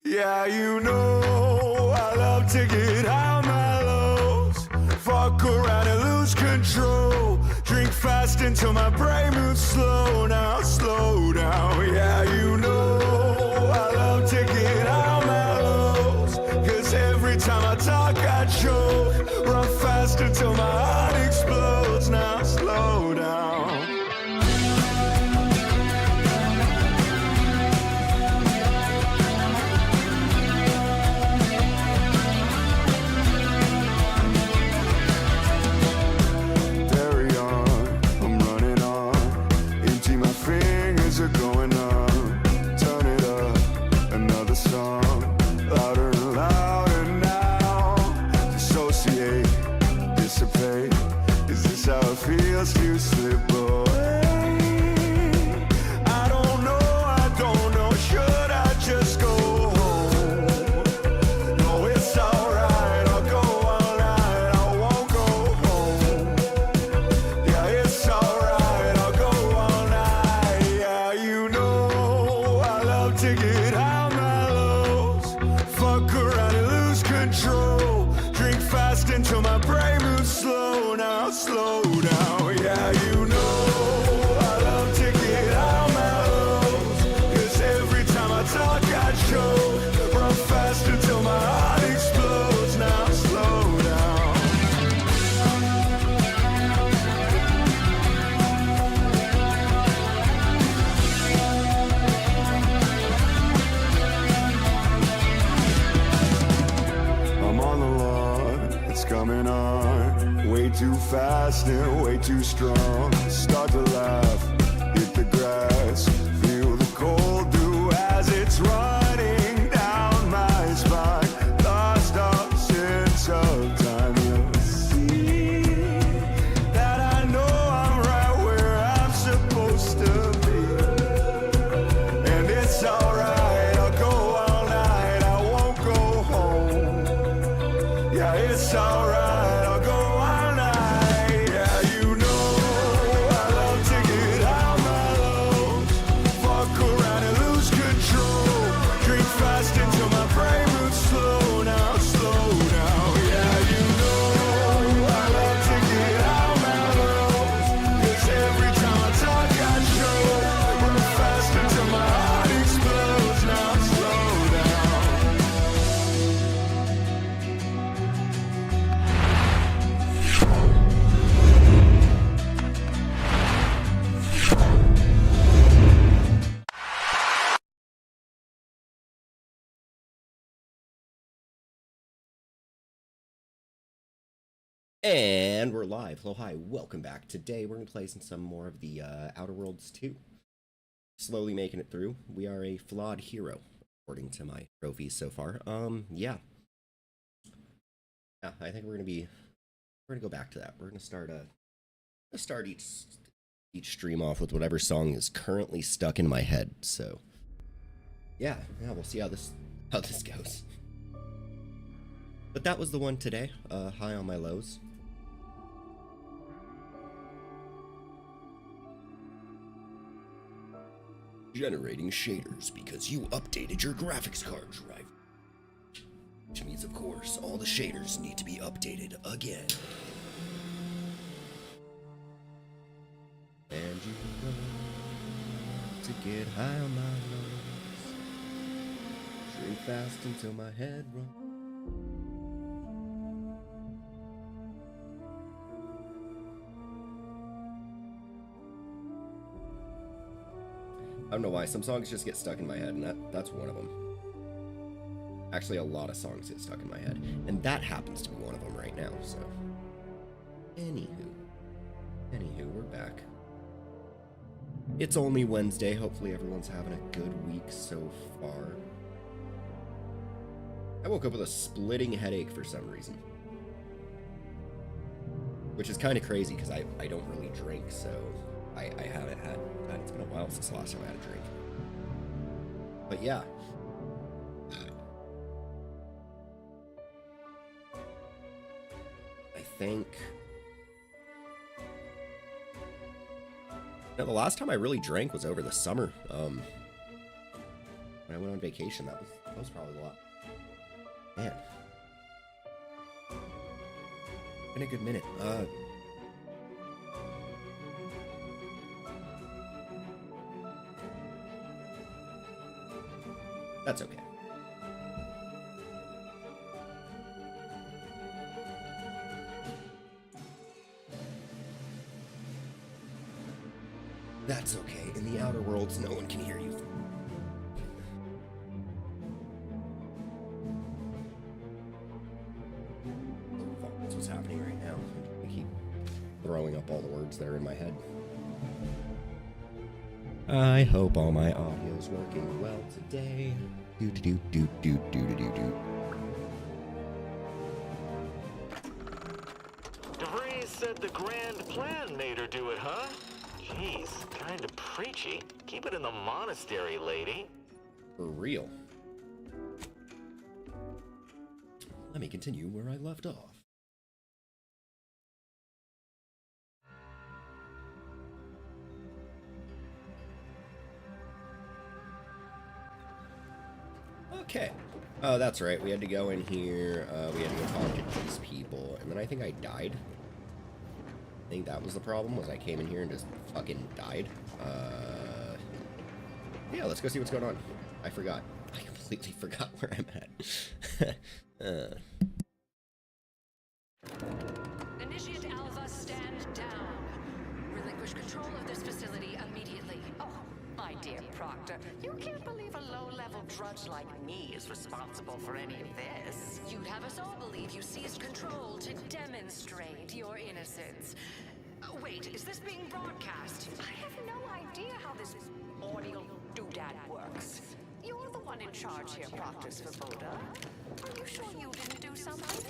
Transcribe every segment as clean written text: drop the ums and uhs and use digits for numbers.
Yeah, you know I love to get high mellows. Fuck around and lose control. Drink fast until my brain moves slow. Now slow down. Yeah, you know I love to get high mellows. Cause every time I talk I choke. Run fast until my heart explodes. Now slow down. Feels to slip away. I don't know, should I just go home? No, it's alright, I'll go all night, I won't go home. Yeah, it's alright, I'll go all night. Yeah, you know I love to get high mellows. Fuck around and lose control. Drink fast until my brain moves slow. Now slow down. Yeah, you know I love to get high mellows. Cause every time I talk I choke. Run fast until my heart explodes. Now slow down. I'm on the lawn, it's coming on. Way too fast and way too strong. Start to laugh, hit the grass. Feel the cold dew as it's running down my spine. Lost all sense of time. You'll see that I know I'm right where I'm supposed to be. And it's alright, I'll go all night, I won't go home. Yeah, it's alright. And we're live. Hello, hi, welcome back. Today we're going to play some more of the Outer Worlds 2. Slowly making it through. We are a flawed hero, according to my trophies so far. Yeah, I think we're gonna go back to that. We're gonna start each stream off with whatever song is currently stuck in my head. So yeah, we'll see how this goes. But that was the one today. High on my lows. Generating shaders because you updated your graphics card drive. Which means, of course, all the shaders need to be updated again. And you know to get high on my lows. Drink fast until my head runs. I don't know why, some songs just get stuck in my head, and that's one of them. Actually, a lot of songs get stuck in my head, and that happens to be one of them right now, so. Anywho, we're back. It's only Wednesday, hopefully everyone's having a good week so far. I woke up with a splitting headache for some reason. Which is kind of crazy, because I don't really drink, so I haven't had... It's been a while since the last time I had a drink. But yeah. I think... Now, the last time I really drank was over the summer. When I went on vacation, that That was probably a lot. Man. Been a good minute. That's okay. That's okay. In the outer worlds, no one can hear you. That's what's happening right now. I keep throwing up all the words that are in my head. I hope all my audio's working well today. Do do do do do do do do. DeVries said the grand plan made her do it, huh? Jeez, kinda preachy. Keep it in the monastery, lady. For real. Let me continue where I left off. Okay. Oh, that's right. We had to go in here. We had to go talk to these people. And then I think I died. I think that was the problem, was I came in here and just fucking died. Yeah, let's go see what's going on. I forgot. I completely forgot where I'm at. Initiate Alpha, stand down. Relinquish control of this facility immediately. Oh, my dear Proctor, you can't believe a low-level drudge like me is responsible for any of this. You'd have us all believe you seized control to demonstrate your innocence. Wait, is this being broadcast? I have no idea how this audio doodad works. You're the one in charge here, Proctor Svoboda. Are you sure you didn't do something?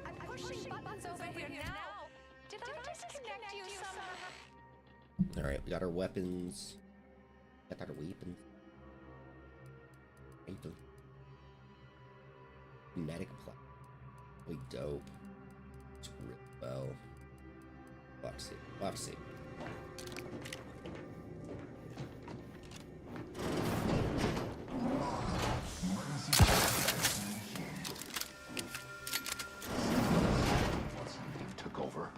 I'm pushing buttons over here now. Did I disconnect you somehow? Alright, we got our weapons. Got our weapons. Kinetic apply. We dope. It's really well. We'll have to see. We'll have to see. Took over.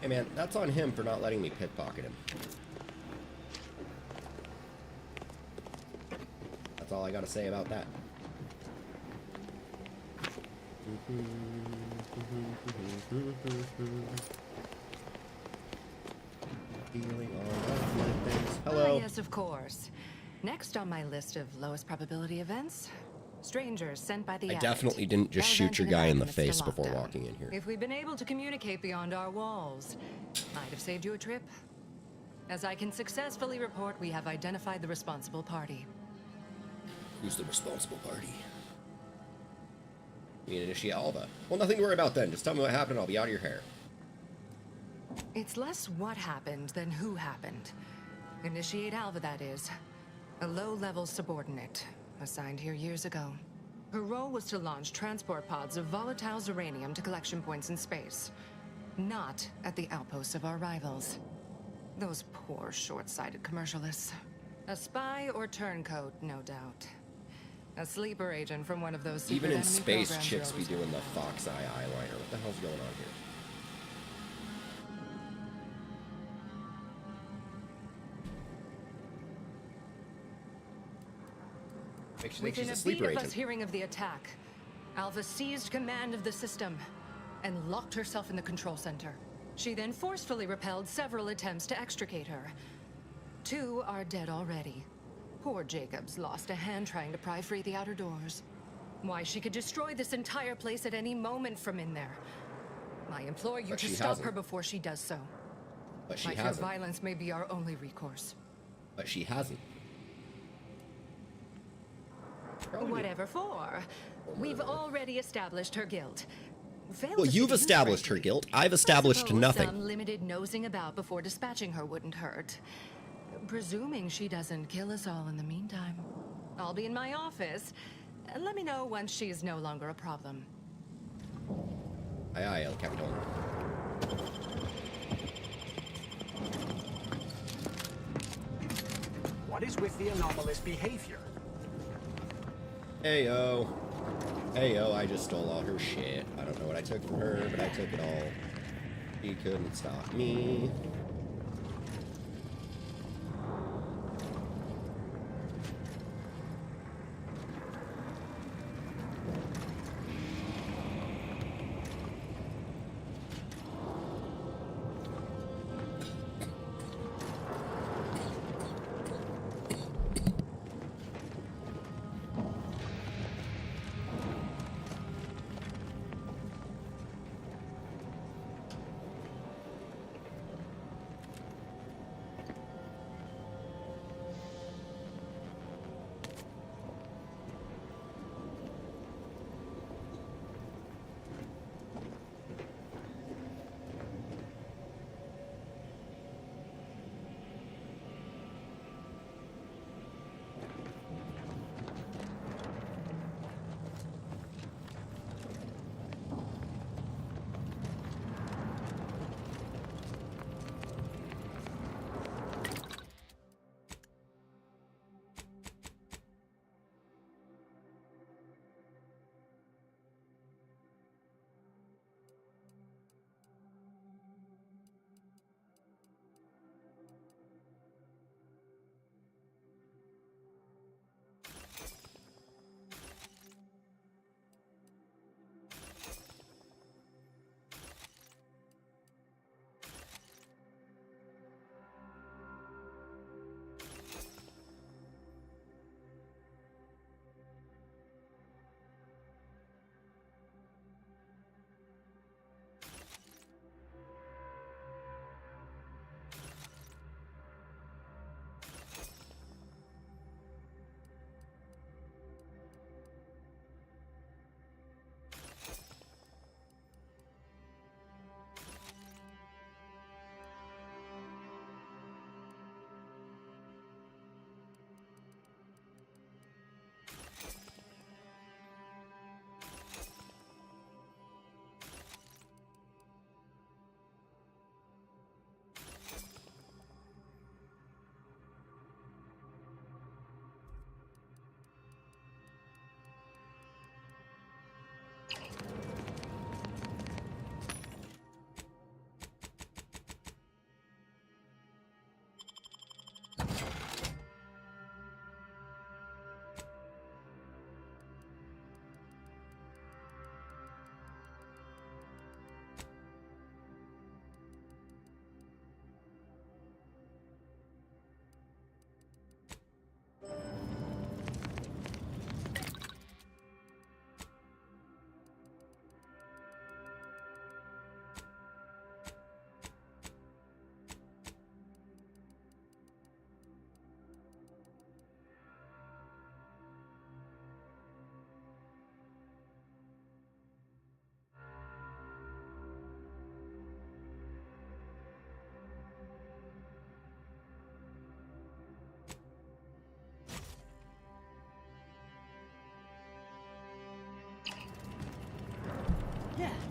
Hey man, that's on him for not letting me pickpocket him. That's all I gotta say about that. Feeling all of my things. Hello. Ah, yes, of course. Next on my list of lowest probability events, strangers sent by the I Abbot. definitely didn't just shoot your Gallivanting guy in the amidst face a before lockdown. walking in here. If we'd been able to communicate beyond our walls, might have saved you a trip. As I can successfully report, we have identified the responsible party. Who's the responsible party? We need to initiate Alva. Well, nothing to worry about then. Just tell me what happened and I'll be out of your hair. It's less what happened than who happened. Initiate Alva, that is. A low-level subordinate, assigned here years ago. Her role was to launch transport pods of volatile uranium to collection points in space. Not at the outposts of our rivals. Those poor, short-sighted commercialists. A spy or turncoat, no doubt. A sleeper agent from one of those secret Even in enemy space, programs chicks you're be always- doing the fox eye eyeliner. What the hell's going on here? Makes you think she's Within a a beat sleeper of us agent. hearing of the attack, Alva seized command of the system and locked herself in the control center. She then forcefully repelled several attempts to extricate her. 2 are dead already. Poor Jacobs lost a hand trying to pry free the outer doors. Why, she could destroy this entire place at any moment from in there. I implore you But to she stop hasn't. her before she does so. But she I fear hasn't. violence may be our only recourse. But she hasn't. Probably- Whatever for. We've already established her guilt. failed Well, to you've seduce, established her frankly. guilt. I've I established suppose nothing. Some limited nosing about before dispatching her wouldn't hurt. Presuming she doesn't kill us all in the meantime. I'll be in my office. Let me know once she's no longer a problem. Aye, aye, El Capitan. What is with the anomalous behavior? Heyo. Heyo, I just stole all her shit. I don't know what I took from her, but I took it all. She couldn't stop me.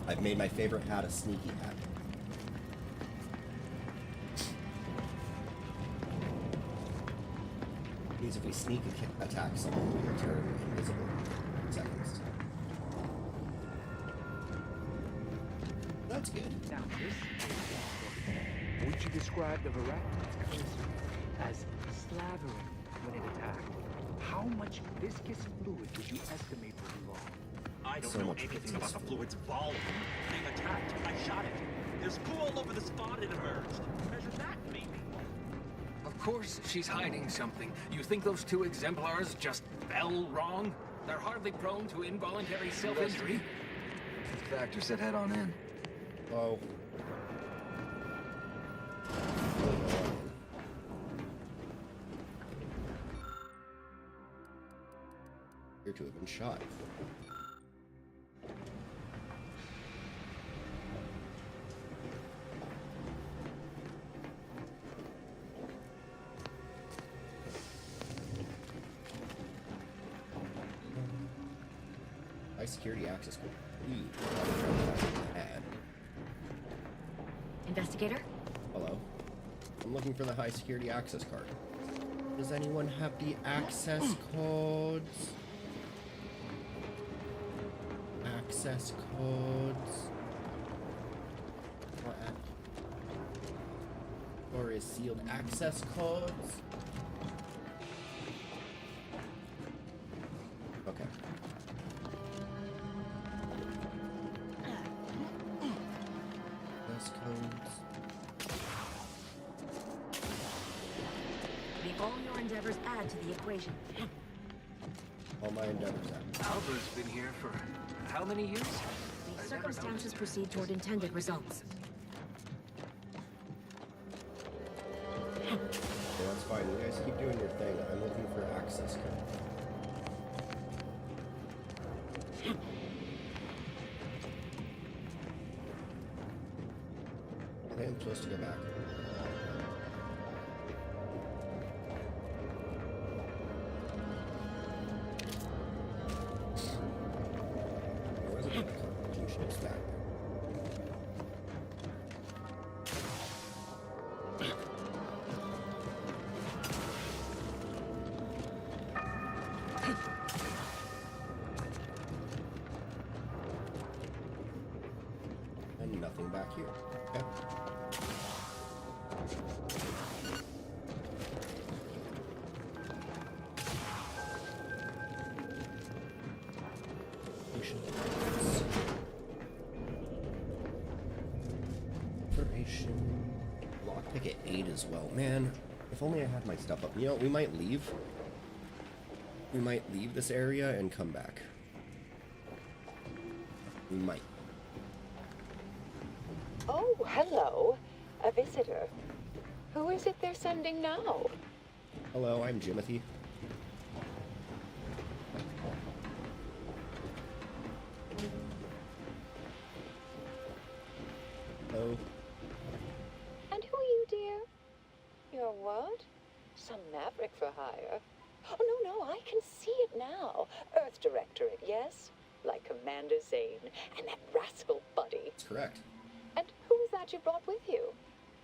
I've made my favorite hat a sneaky hat. Means if we sneak attack someone, we return invisible in seconds. That's good. Now this is... Would you describe the Varactid's curse as slavering when it attacked? How much viscous fluid would you estimate would be lost? I don't So know much anything viscous about the fluid. fluid's volume. Being attacked, I shot it. There's goo all over the spot it emerged. Measure that, maybe. Of course she's hiding something. You think those two exemplars just fell wrong? They're hardly prone to involuntary self-injury. Factor said head on in. Oh. Appear to have been shot. security access code. Add. Investigator? Hello. I'm looking for the high security access card. Does anyone have the access codes? Access codes. Or is sealed access codes? Okay. Access codes. May all your endeavors add to the equation. All my endeavors out. Alva's been here for how many years? The circumstances proceed toward intended results. Okay, that's fine. You guys keep doing your thing. I'm looking for access code. I think I'm supposed to go back. There was a bit of confusion. It's back there. And nothing back here. Okay. Information. Lockpick at 8 as well. Man, if only I had my stuff up. You know, we might leave. We might leave this area and come back. We might. Oh, hello. A visitor. Who is it they're sending now? Hello, I'm Jimothy. Hello. And who are you, dear? You're what? Some maverick for hire. Oh, no, I can see it now. Earth Directorate, yes? Like Commander Zane and that rascal Buddy. That's correct. And who is that you brought with you?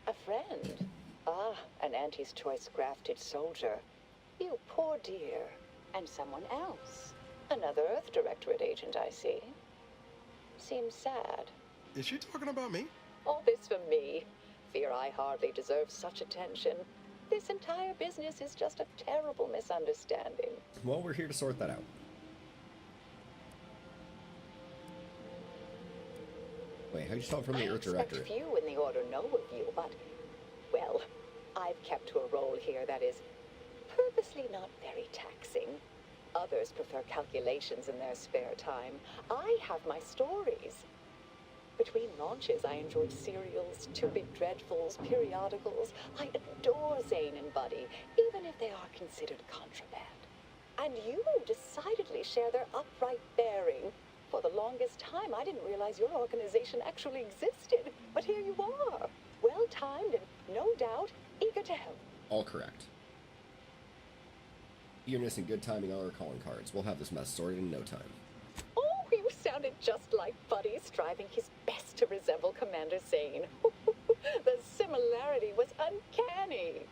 A friend. Ah, an Auntie's Choice grafted soldier. You poor dear. And someone else. Another Earth Directorate agent, I see. Seems sad. Is she talking about me? All this for me. Fear I hardly deserve such attention. This entire business is just a terrible misunderstanding. Well, we're here to sort that out. Wait, how'd you tell from the Earth I expect Directorate? few in the Order know of you, but, well, I've kept to a role here that is purposely not very taxing. Others prefer calculations in their spare time. I have my stories. Between launches, I enjoy serials, Two-Bit Dreadfuls, periodicals. I adore Zane and Buddy, even if they are considered contraband. And you decidedly share their upright bearing. For the longest time, I didn't realize your organization actually existed. But here you are, well-timed and, no doubt, eager to help. All correct. Eagerness and good timing on our calling cards. We'll have this mess sorted in no time. Oh, you sounded just like Buddy, striving his best to resemble Commander Zane. The similarity was uncanny.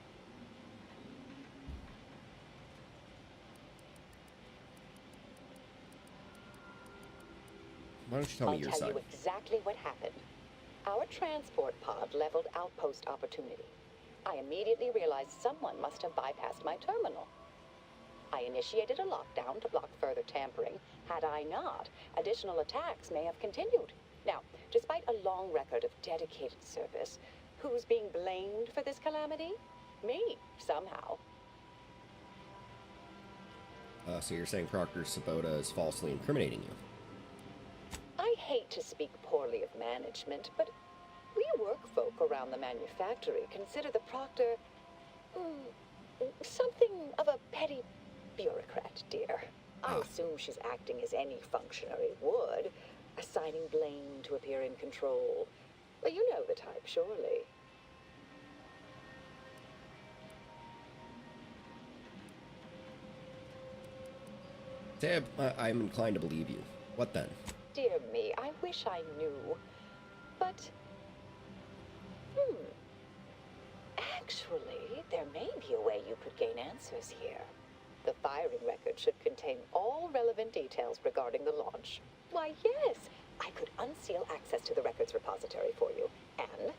Why don't you tell me your I'll tell side? you exactly what happened. Our transport pod leveled Outpost Opportunity. I immediately realized someone must have bypassed my terminal. I initiated a lockdown to block further tampering. Had I not, additional attacks may have continued. Now, despite a long record of dedicated service, who's being blamed for this calamity? Me, somehow. So you're saying Proctor Sabota is falsely incriminating you? I hate to speak poorly of management, but we workfolk around the manufactory consider the Proctor something of a petty bureaucrat, dear. I assume she's acting as any functionary would, assigning blame to appear in control. Well, you know the type, surely. Tab, I'm inclined to believe you. What then? Dear me, I wish I knew. But, actually, there may be a way you could gain answers here. The firing record should contain all relevant details regarding the launch. Why, yes, I could unseal access to the records repository for you, and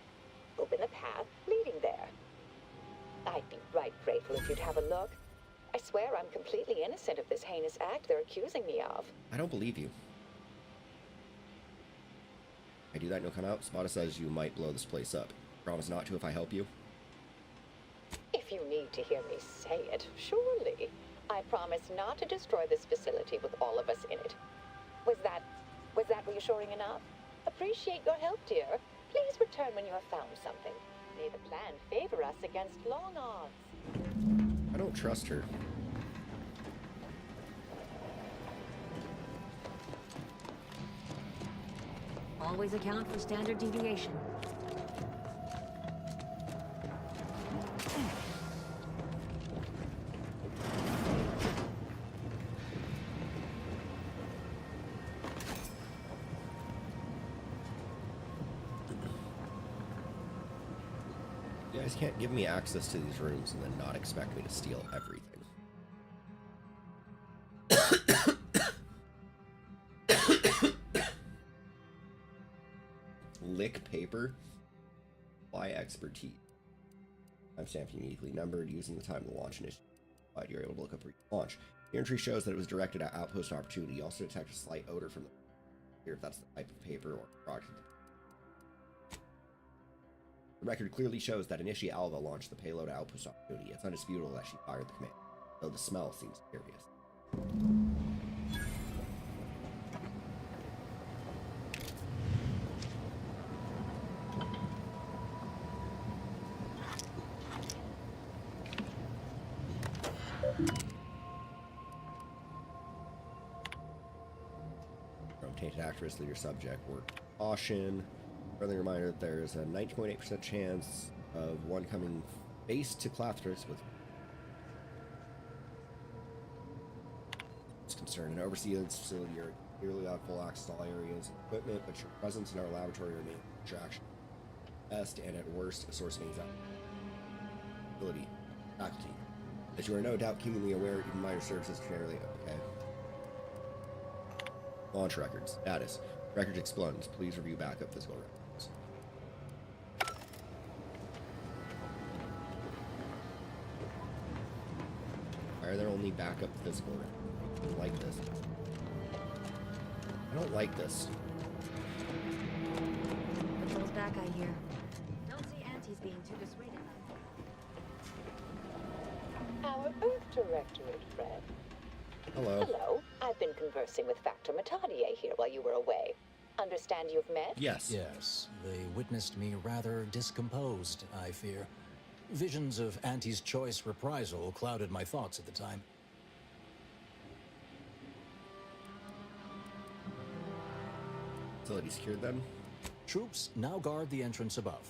open the path leading there. I'd be right grateful if you'd have a look. I swear I'm completely innocent of this heinous act they're accusing me of. I don't believe you. I do that, no come out. Spada says you might blow this place up. Promise not to if I help you. If you need to hear me say it, surely. I promise not to destroy this facility with all of us in it. Was that reassuring enough? Appreciate your help, dear. Please return when you have found something. May the plan favor us against long odds. I don't trust her. Always account for standard deviation. You guys can't give me access to these rooms and then not expect me to steal everything. Lick paper. Apply expertise. Timestamp uniquely numbered using the time of the launch initiative. You're able to look up launch. The entry shows that it was directed at Outpost Opportunity. You also detect a slight odor from the here if that's the type of paper or product. The record clearly shows that Initiate Alva launched the payload at Outpost Opportunity. It's undisputable that she fired the command, though the smell seems curious. From Tainted Actress, leader subject, work caution. Friendly reminder that there is a 19.8% chance of one coming face to Clathris with concern. An overseer of this facility are clearly on full access to all areas and equipment, but your presence in our laboratory remains a distraction. Best and at worst, a source of anxiety. Ability. Faculty. As you are no doubt keenly aware, even minor services generally okay. Launch records. Status. Records explodes. Please review backup physical records. Why are there only backup physical records? I don't like this. I don't like this. Patrol's back, I hear. Don't see Auntie's being too dissuaded. Our Earth Directorate friend. Hello. Hello. I've been conversing with Factor Matadier here while you were away. Understand you've met? Yes. Yes. They witnessed me rather discomposed, I fear. Visions of Auntie's choice reprisal clouded my thoughts at the time. Facility secured then? Troops now guard the entrance above.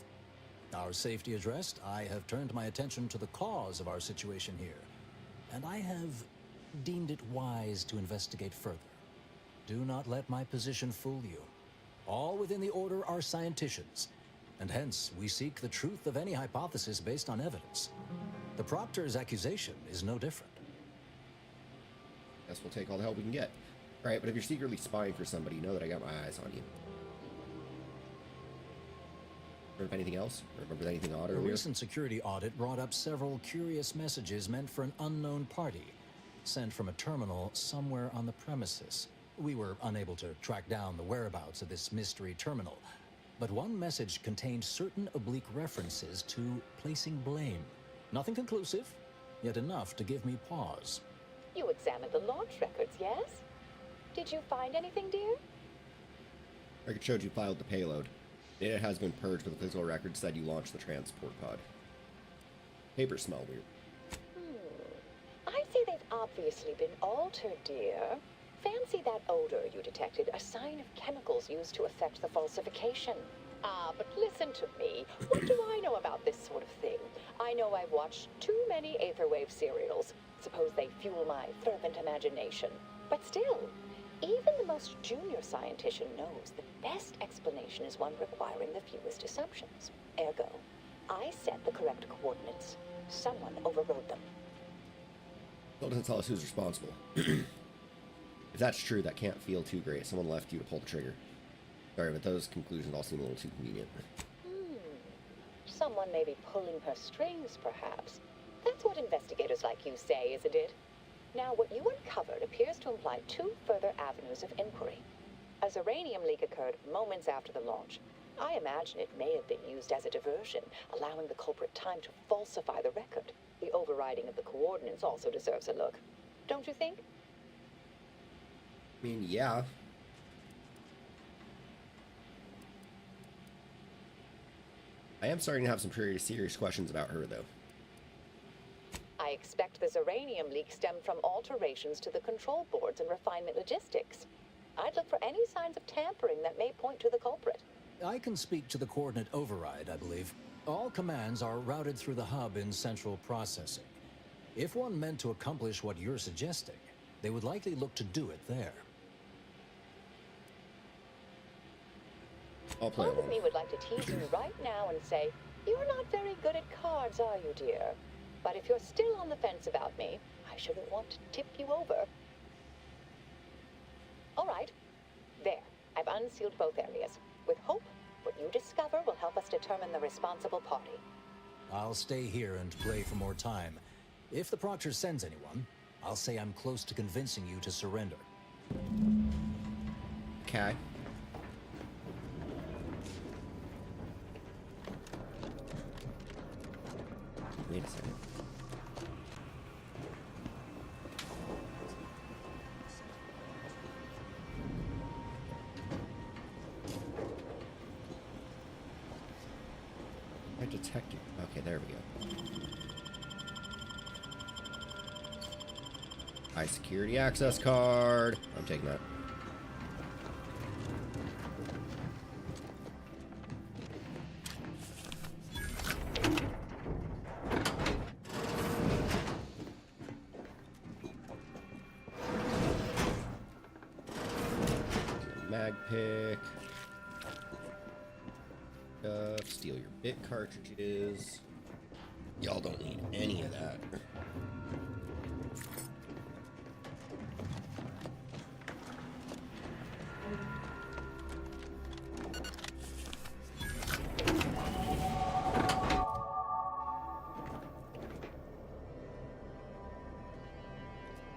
Our safety addressed, I have turned my attention to the cause of our situation here, and I have deemed it wise to investigate further. Do not let my position fool you. All within the Order are scienticians, and hence we seek the truth of any hypothesis based on evidence. The Proctor's accusation is no different. Guess we'll take all the help we can get. Alright, but if you're secretly spying for somebody, know that I got my eyes on you. Remember anything else? Remember anything odd A earlier? recent security audit brought up several curious messages meant for an unknown party, sent from a terminal somewhere on the premises. We were unable to track down the whereabouts of this mystery terminal, but one message contained certain oblique references to placing blame. Nothing conclusive, yet enough to give me pause. You examined the launch records, yes? Did you find anything, dear? Record showed you filed the payload. Data has been purged, but the physical record said you launched the transport pod. Papers smell weird. I'd say they've obviously been altered, dear. Fancy that odor you detected, a sign of chemicals used to effect the falsification. Ah, but listen to me. What do I know about this sort of thing? I know I've watched too many Aetherwave serials. Suppose they fuel my fervent imagination. But still, Even the most junior scientician knows the best explanation is one requiring the fewest assumptions. Ergo, I set the correct coordinates. Someone overrode them. Still doesn't tell us who's responsible. If that's true, that can't feel too great. Someone left you to pull the trigger. Sorry, but those conclusions all seem a little too convenient. Someone may be pulling her strings, perhaps. That's what investigators like you say, isn't it? Now, what you uncovered appears to imply two further avenues of inquiry. A Zeranium leak occurred moments after the launch. I imagine it may have been used as a diversion, allowing the culprit time to falsify the record. The overriding of the coordinates also deserves a look. Don't you think? I mean, yeah. I am starting to have some pretty serious questions about her, though. I expect the Zeranium leak stemmed from alterations to the control boards and refinement logistics. I'd look for any signs of tampering that may point to the culprit. I can speak to the coordinate override, I believe. All commands are routed through the hub in central processing. If one meant to accomplish what you're suggesting, they would likely look to do it there. I'll play Part of along. me would like to tease you right now and say, you're not very good at cards, are you, dear? But if you're still on the fence about me, I shouldn't want to tip you over. All right. There. I've unsealed both areas. With hope, what you discover will help us determine the responsible party. I'll stay here and pray for more time. If the Proctor sends anyone, I'll say I'm close to convincing you to surrender. Okay. Wait a second. I detected. Okay, there we go. High security access card. I'm taking that. Mag pick. Steal your bit cartridges. Y'all don't need any of that.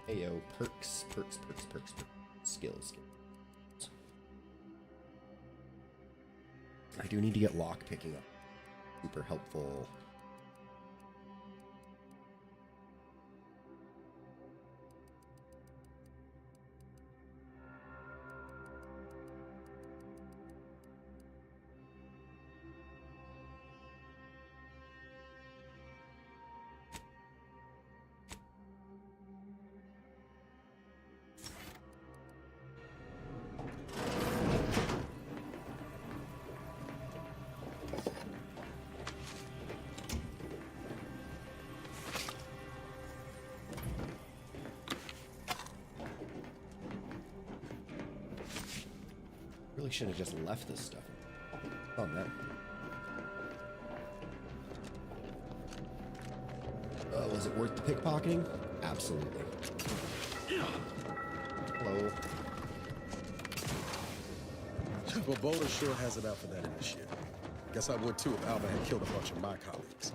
Heyo, perks. Skills. I do need to get lock picking up. Super helpful. Really should have just left this stuff. Oh man. Was it worth the pickpocketing? Absolutely. Hello. Well, Boulder sure has it out for that initiate. Guess I would too if Alva had killed a bunch of my colleagues.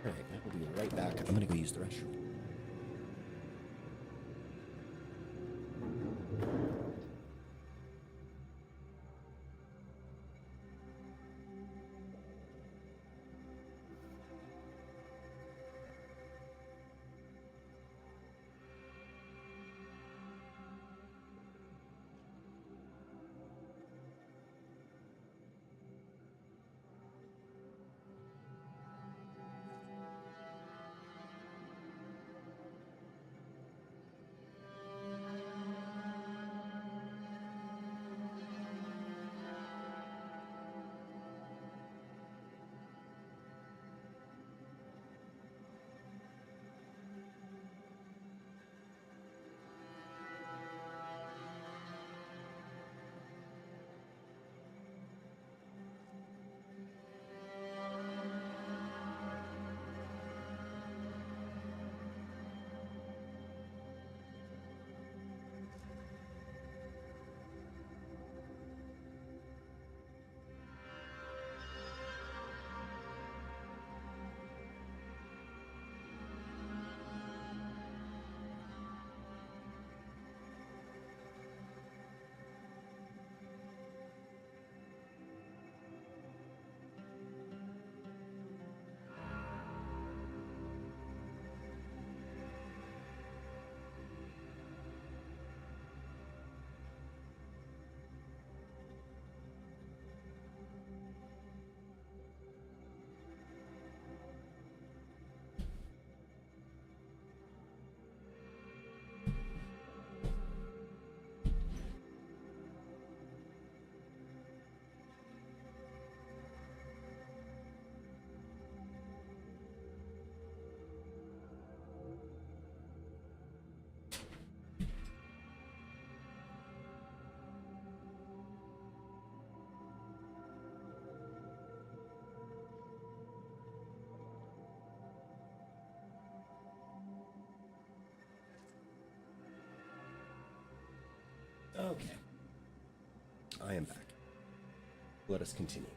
Alright, I will be right back. I'm gonna go use the restroom. Okay. I am back. Let us continue.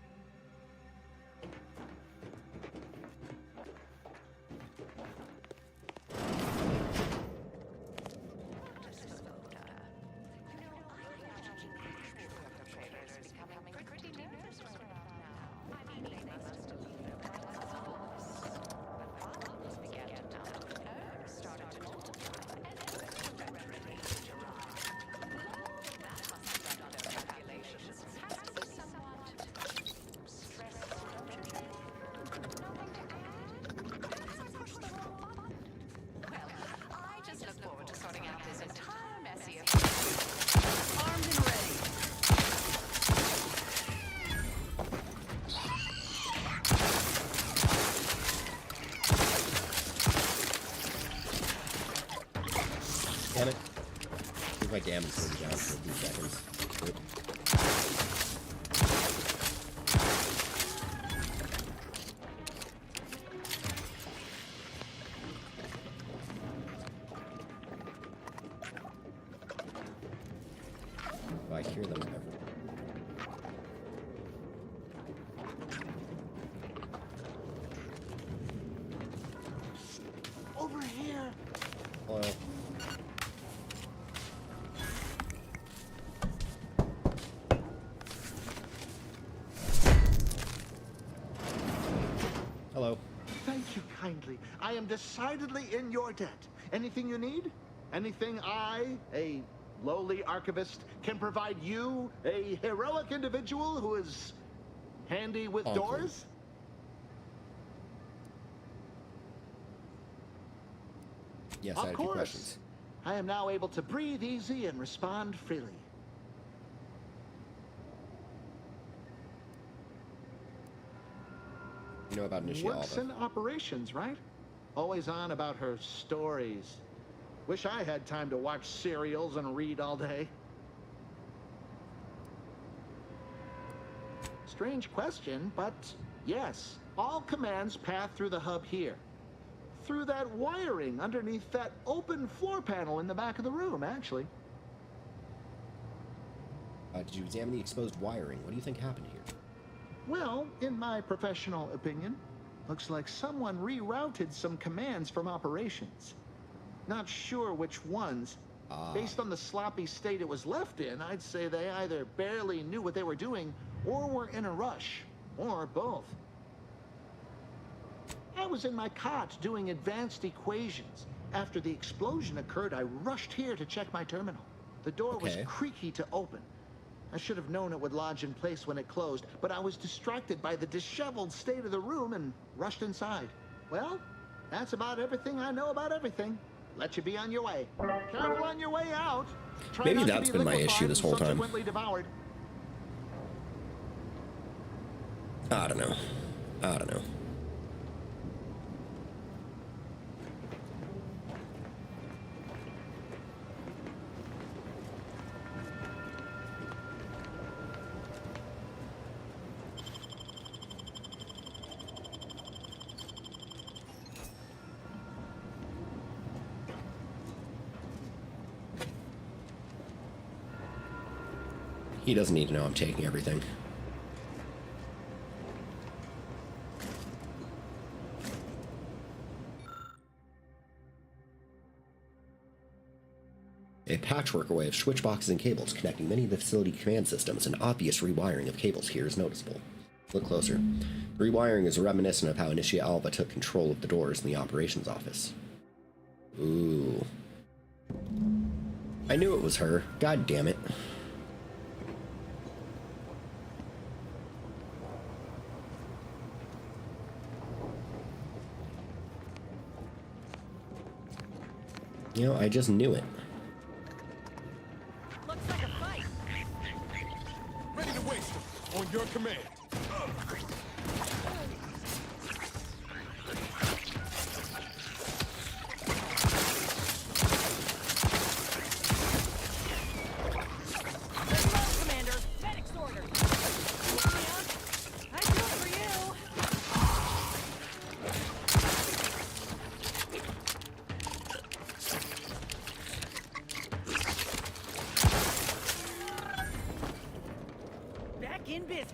Damn it. Here's my damage going down for a few seconds. Good. Oh, I hear them everywhere. Over here. Hello. Hello. Thank you kindly. I am decidedly in your debt. Anything you need? Anything I, a lowly archivist, can provide you, a heroic individual who is handy with Uncle. doors? Yes, I Of had a few course. questions. I am now able to breathe easy and respond freely. You know about Nishi Works Alba. in operations, right? Always on about her stories. Wish I had time to watch serials and read all day. Strange question, but yes, all commands pass through the hub here. Through that wiring underneath that open floor panel in the back of the room, actually. Did you examine the exposed wiring? What do you think happened here? Well, in my professional opinion, looks like someone rerouted some commands from operations. Not sure which ones. Based on the sloppy state it was left in, I'd say they either barely knew what they were doing or were in a rush, or both. I was in my cot doing advanced equations. After the explosion occurred, I rushed here to check my terminal. The door was Okay. creaky to open. I should have known it would lodge in place when it closed, but I was distracted by the disheveled state of the room and rushed inside. Well, that's about everything I know about everything. Let you be on your way. Careful on your way out. Try Maybe not to that's be been my liquefied issue this and whole time. subsequently devoured. I don't know. I don't know. He doesn't need to know I'm taking everything. A patchwork array of switch boxes and cables connecting many of the facility command systems. An obvious rewiring of cables here is noticeable. Look closer. The rewiring is reminiscent of how Initiate Alva took control of the doors in the operations office. Ooh. I knew it was her. God damn it. You know, I just knew it. Looks like a fight. Ready to waste them. On your command. Commander, medic's order. I do it for you. back in business.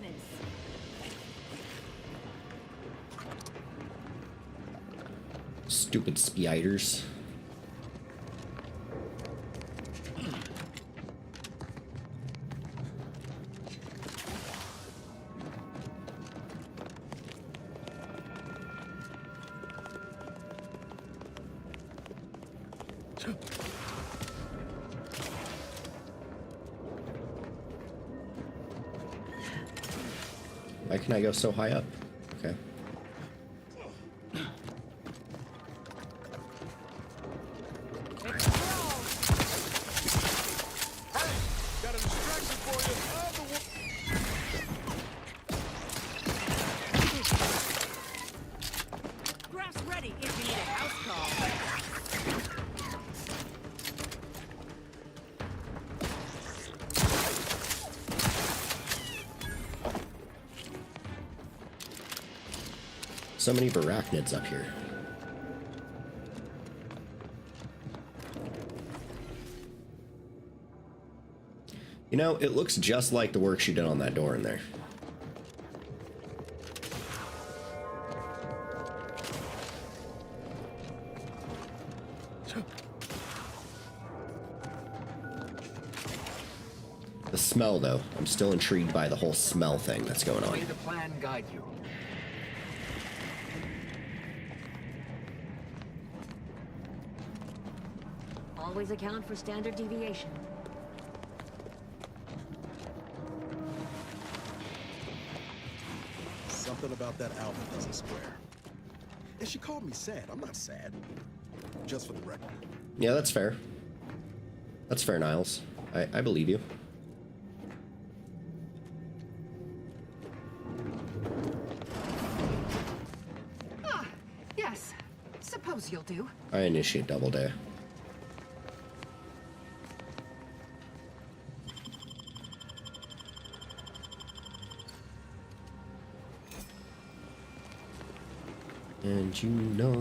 Stupid spiders. Why can I go so high up? Okay. Got a distraction for you. Graph's ready if you need a house call. So many arachnids up here. You know, it looks just like the work she did on that door in there. The smell, though. I'm still intrigued by the whole smell thing that's going on. May the plan guide you. Always account for standard deviation. Something about that Alpha doesn't square. And she called me sad. I'm not sad. Just for the record. Yeah, that's fair. That's fair, Niles. I believe you. Ah, yes. Suppose you'll do. I initiate Doubleday. And you know,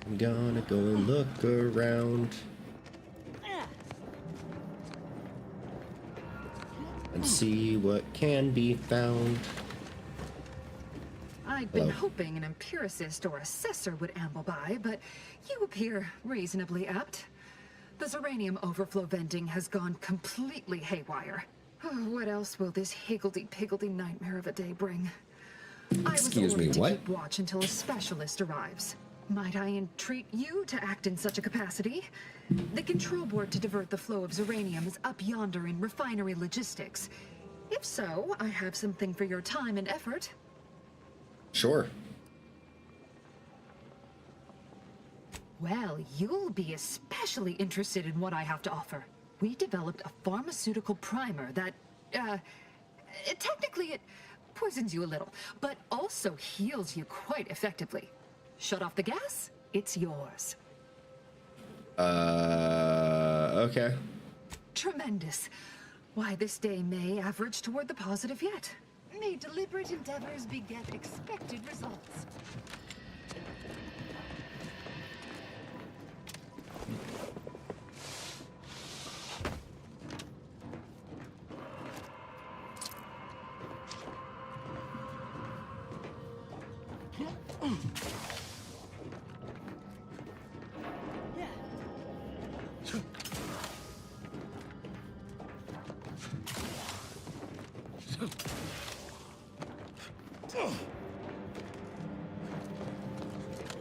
I'm gonna go and look around and see what can be found. I'd been hoping an empiricist or assessor would amble by, but you appear reasonably apt. The Zeranium overflow venting has gone completely haywire. What else will this higgledy-piggledy nightmare of a day bring? Excuse me, I was ordered to what? keep watch until a specialist arrives. Might I entreat you to act in such a capacity? The control board to divert the flow of Zeranium is up yonder in refinery logistics. If so, I have something for your time and effort. Sure. Well, you'll be especially interested in what I have to offer. We developed a pharmaceutical primer that, technically it poisons you a little, but also heals you quite effectively. Shut off the gas, it's yours. Okay. Tremendous. Why, this day may average toward the positive yet. May deliberate endeavors beget expected results.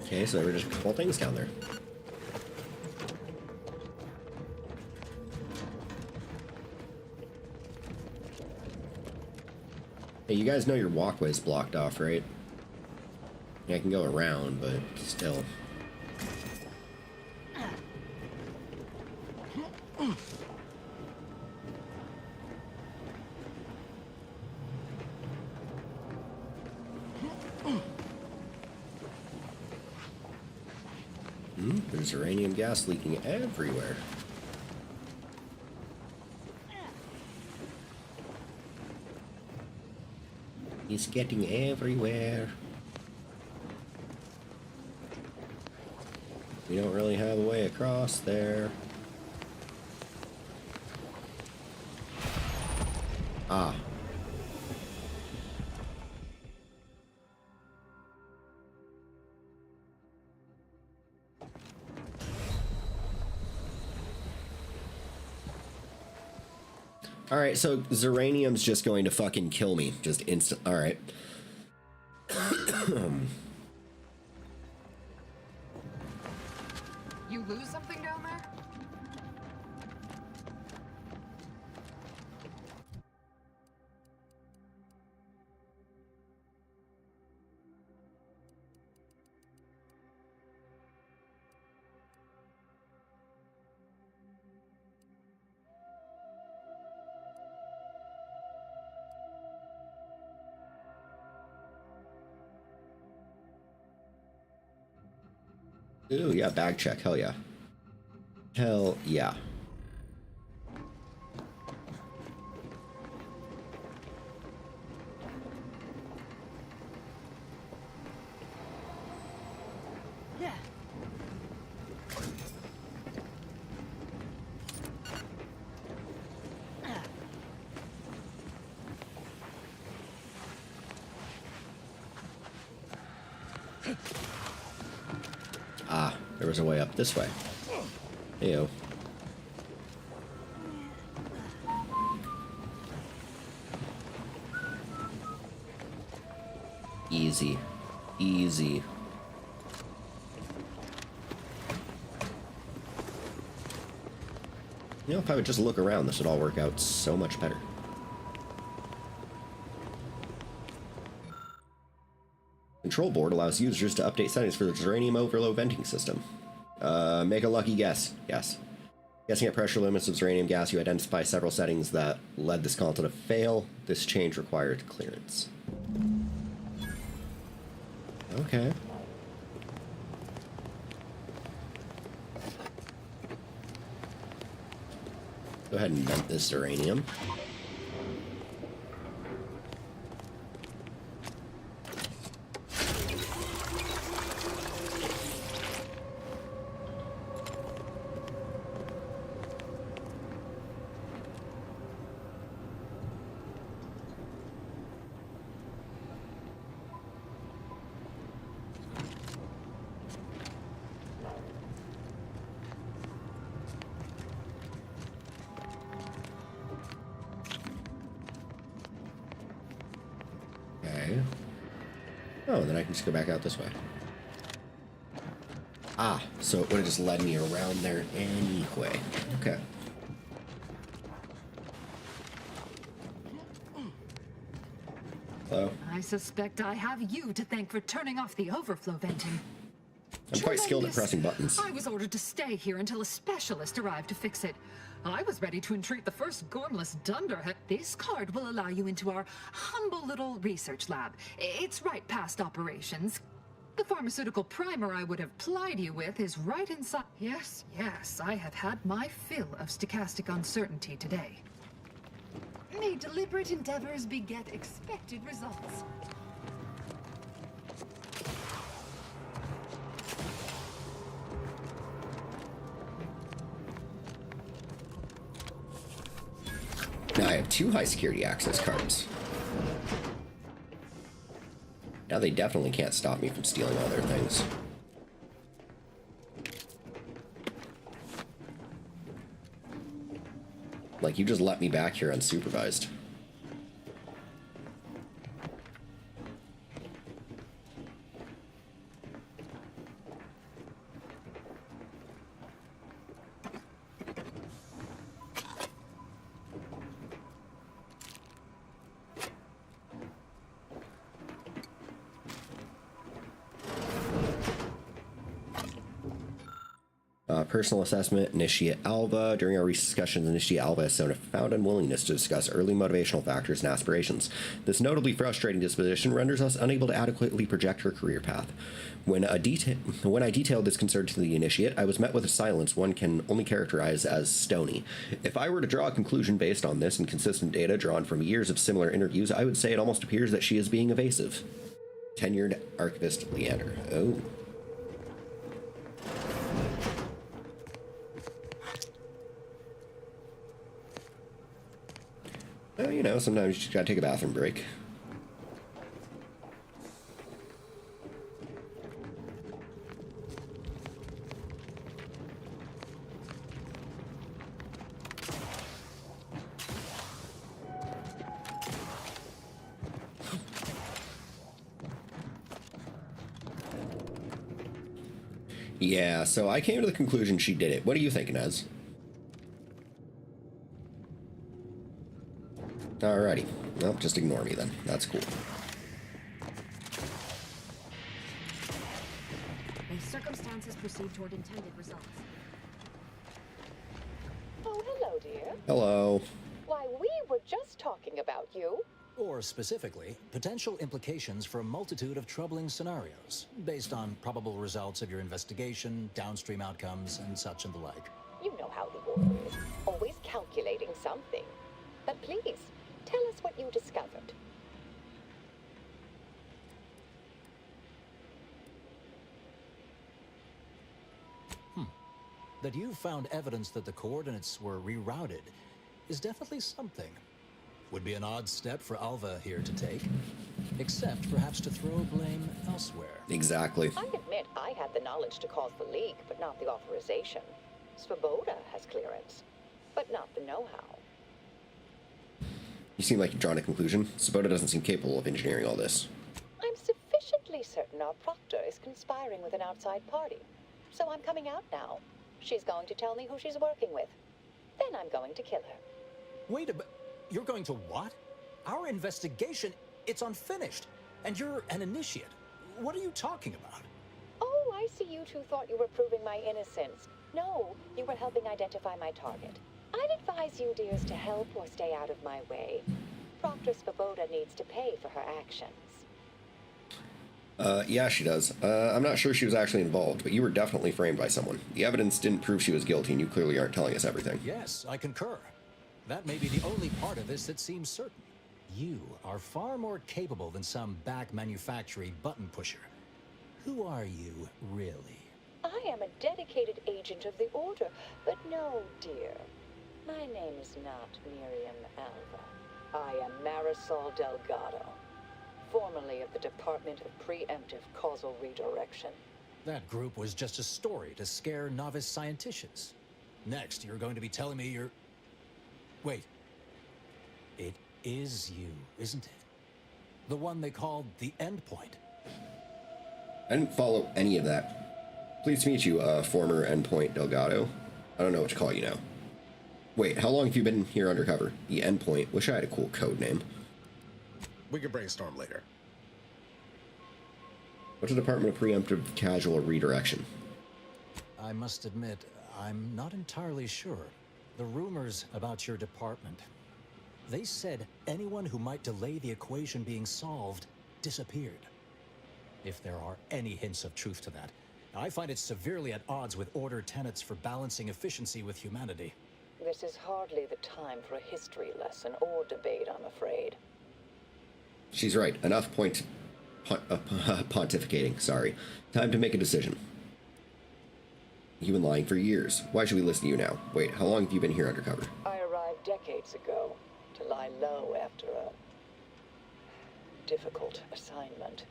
Okay, so there were just a couple things down there. Hey, you guys know your walkway's blocked off, right? Yeah, I can go around, but still. There's uranium gas leaking everywhere. It's getting everywhere. We don't really have a way across there. Ah. Alright, so Zeranium's just going to fucking kill me. Just instant. Alright. You lose something down there? Ooh, yeah, bag check. Hell yeah. Hell yeah. Yeah. Ah, there was a way up this way. Ew. Easy. Easy. You know, if I would just look around, this would all work out so much better. Control board allows users to update settings for the Zeranium overload venting system. Make a lucky guess. Yes. Guessing at pressure limits of Zeranium gas, you identify several settings that led this console to fail. This change required clearance. Okay. Go ahead and vent this Zeranium. Oh, and then I can just go back out this way. Ah, so it would have just led me around there anyway. Okay. Hello? I suspect I have you to thank for turning off the overflow venting. I'm quite skilled at pressing buttons. I was ordered to stay here until a specialist arrived to fix it. I was ready to entreat the first gormless dunderhead. This card will allow you into our humble little research lab. It's right past operations. The pharmaceutical primer I would have plied you with is right inside. Yes, I have had my fill of stochastic uncertainty today. May deliberate endeavors beget expected results. Now I have 2 high security access cards. Now they definitely can't stop me from stealing all their things. Like, you just let me back here unsupervised. Personal assessment, Initiate Alva. During our recent discussions, Initiate Alva has shown a profound unwillingness to discuss early motivational factors and aspirations. This notably frustrating disposition renders us unable to adequately project her career path. When I detailed this concern to the Initiate, I was met with a silence one can only characterize as stony. If I were to draw a conclusion based on this and consistent data drawn from years of similar interviews, I would say it almost appears that she is being evasive. Tenured Archivist Leander. Oh. You know, sometimes you just gotta take a bathroom break. Yeah, so I came to the conclusion she did it. What are you thinking, Ez? Alrighty. Nope, just ignore me then. That's cool. May circumstances proceed toward intended results. Oh, hello, dear. Hello. Why, we were just talking about you. Or specifically, potential implications for a multitude of troubling scenarios, based on probable results of your investigation, downstream outcomes, and such and the like. You know how the Order is. Always calculating something. But please, tell us what you discovered. That you found evidence that the coordinates were rerouted is definitely something. Would be an odd step for Alva here to take, except perhaps to throw blame elsewhere. Exactly. I admit I had the knowledge to cause the leak, but not the authorization. Svoboda has clearance, but not the know-how. You seem like you've drawn a conclusion. Svoboda doesn't seem capable of engineering all this. I'm sufficiently certain our proctor is conspiring with an outside party. So I'm coming out now. She's going to tell me who she's working with. Then I'm going to kill her. Wait a bit. You're going to what? Our investigation, it's unfinished. And you're an initiate. What are you talking about? Oh, I see you two thought you were proving my innocence. No, you were helping identify my target. I'd advise you, dears, to help or stay out of my way. Proctor Svoboda needs to pay for her actions. Yeah, she does. I'm not sure she was actually involved, but you were definitely framed by someone. The evidence didn't prove she was guilty, and you clearly aren't telling us everything. Yes, I concur. That may be the only part of this that seems certain. You are far more capable than some back manufacturing button pusher. Who are you, really? I am a dedicated agent of the Order, but no, dear. My name is not Miriam Alva. I am Marisol Delgado, formerly of the Department of Preemptive Causal Redirection. That group was just a story to scare novice scienticians. Next, you're going to be telling me you're... Wait. It is you, isn't it? The one they called the Endpoint. I didn't follow any of that. Pleased to meet you, former Endpoint Delgado. I don't know what to call you now. Wait, how long have you been here undercover? The Endpoint. Wish I had a cool code name. We can brainstorm later. What's the Department of Preemptive Casual Redirection? I must admit, I'm not entirely sure. The rumors about your department. They said anyone who might delay the equation being solved disappeared. If there are any hints of truth to that, I find it severely at odds with Order tenets for balancing efficiency with humanity. This is hardly the time for a history lesson or debate, I'm afraid. She's right. Enough pontificating, sorry. Time to make a decision. You've been lying for years. Why should we listen to you now? Wait, how long have you been here undercover? I arrived decades ago to lie low after a difficult assignment.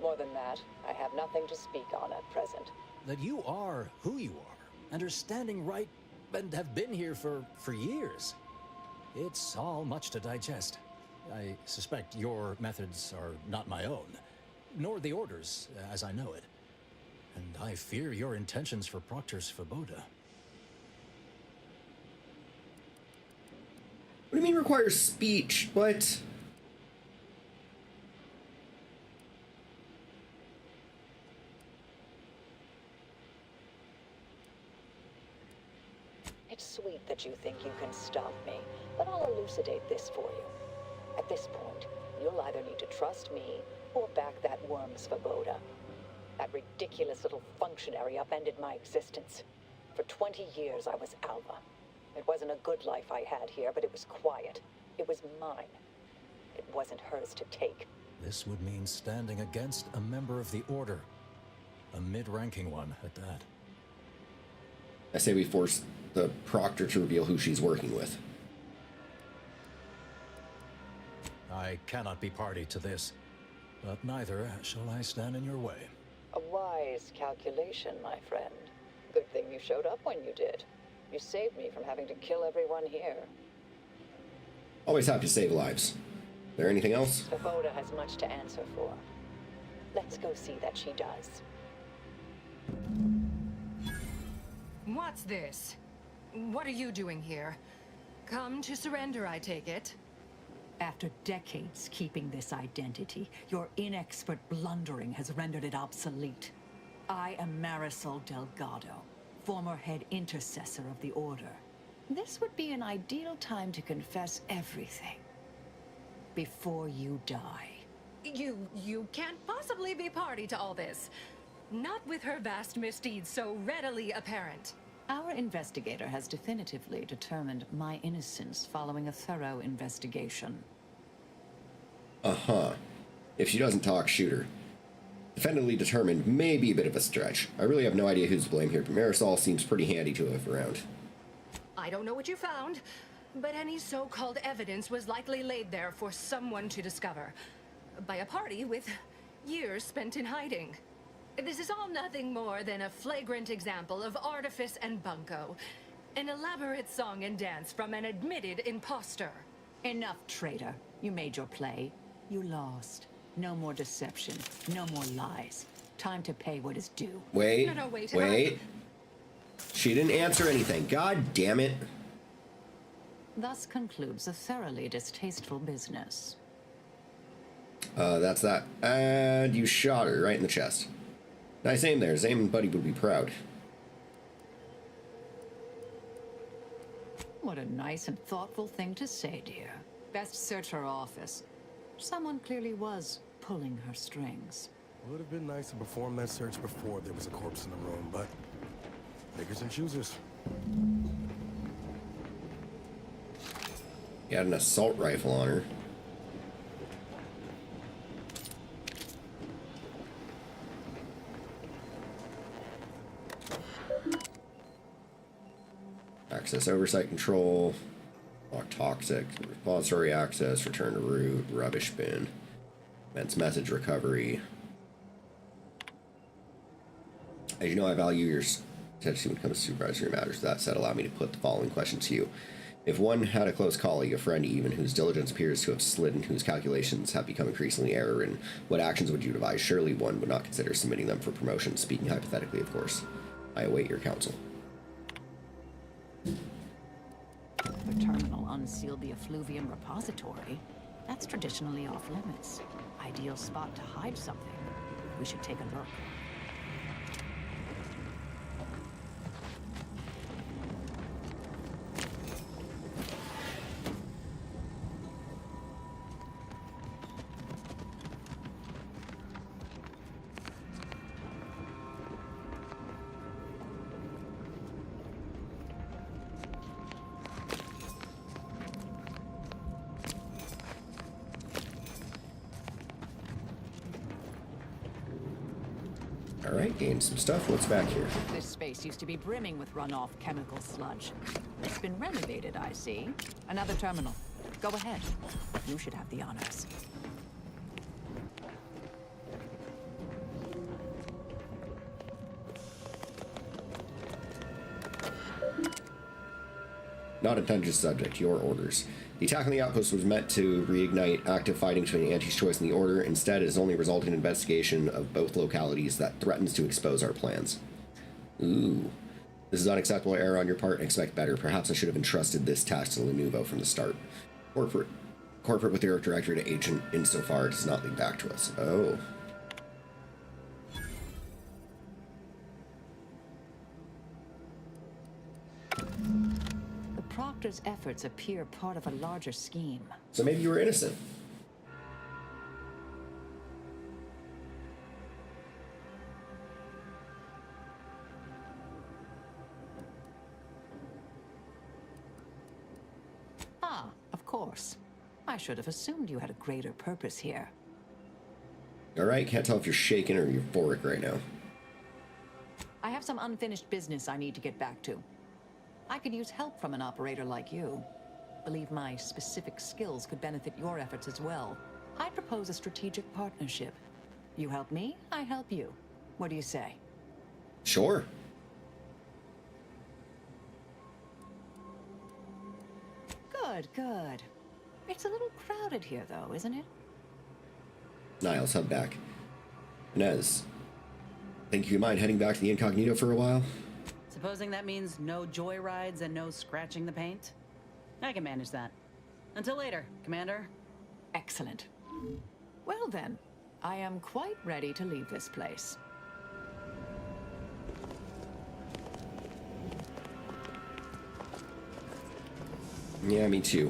More than that, I have nothing to speak on at present. That you are who you are, and are standing right, and have been here for years. It's all much to digest. I suspect your methods are not my own, nor the Order's, as I know it. And I fear your intentions for Proctor Svoboda. What do you mean requires speech? What? It's sweet that you think you can stop me, but I'll elucidate this for you. At this point, you'll either need to trust me or back that worm Svoboda. That ridiculous little functionary upended my existence. For 20 years, I was Alva. It wasn't a good life I had here, but it was quiet. It was mine. It wasn't hers to take. This would mean standing against a member of the Order. A mid-ranking one, at that. I say we force the Proctor to reveal who she's working with. I cannot be party to this, but neither shall I stand in your way. A wise calculation, my friend. Good thing you showed up when you did. You saved me from having to kill everyone here. Always happy to save lives. There anything else? Svoboda has much to answer for. Let's go see that she does. What's this? What are you doing here? Come to surrender, I take it? After decades keeping this identity, your inexpert blundering has rendered it obsolete. I am Marisol Delgado, former head intercessor of the Order. This would be an ideal time to confess everything. Before you die. You can't possibly be party to all this. Not with her vast misdeeds so readily apparent. Our investigator has definitively determined my innocence following a thorough investigation. Uh-huh. If she doesn't talk, shoot her. Definitively determined may be a bit of a stretch. I really have no idea who's to blame here, but Marisol seems pretty handy to have around. I don't know what you found, but any so-called evidence was likely laid there for someone to discover. By a party with years spent in hiding. This is all nothing more than a flagrant example of artifice and bunco. An elaborate song and dance from an admitted imposter. Enough, traitor. You made your play. You lost. No more deception. No more lies. Time to pay what is due. Wait. No, wait. Wait. She didn't answer anything. God damn it. Thus concludes a thoroughly distasteful business. That's that. And you shot her right in the chest. Nice aim there. Zame and Buddy would be proud. What a nice and thoughtful thing to say, dear. Best search her office. Someone clearly was pulling her strings. Would have been nice to perform that search before there was a corpse in the room, but pickers and choosers. He had an assault rifle on her. Access oversight control, lock toxic, repository access, return to root, rubbish bin, immense message recovery. As you know, I value your attention when it comes to supervisory matters. That said, allow me to put the following question to you. If one had a close colleague, a friend even, whose diligence appears to have slid and whose calculations have become increasingly error-ridden, what actions would you devise? Surely one would not consider submitting them for promotion, speaking hypothetically, of course. I await your counsel. The terminal unsealed the effluvium repository. That's traditionally off limits. Ideal spot to hide something. We should take a look. Alright, gained some stuff. What's back here? This space used to be brimming with runoff chemical sludge. It's been renovated, I see. Another terminal. Go ahead. You should have the honors. Not intended subject, your orders. The attack on the outpost was meant to reignite active fighting between Auntie's choice and the Order. Instead, it has only resulted in investigation of both localities that threatens to expose our plans. Ooh. This is unacceptable error on your part and expect better. Perhaps I should have entrusted this task to Lenuvo from the start. Corporate with the director to agent insofar it does not lead back to us. Oh. Proctor's efforts appear part of a larger scheme. So maybe you were innocent. Ah, of course. I should have assumed you had a greater purpose here. Alright, can't tell if you're shaken or euphoric right now. I have some unfinished business I need to get back to. I could use help from an operator like you. believe my specific skills could benefit your efforts as well. I propose a strategic partnership. You help me, I help you. What do you say? Sure. Good, good. It's a little crowded here, though, isn't it? Niles, head back. Inez, think you mind heading back to the incognito for a while? Supposing that means no joyrides and no scratching the paint? I can manage that. Until later, Commander. Excellent. Well then, I am quite ready to leave this place. Yeah, me too.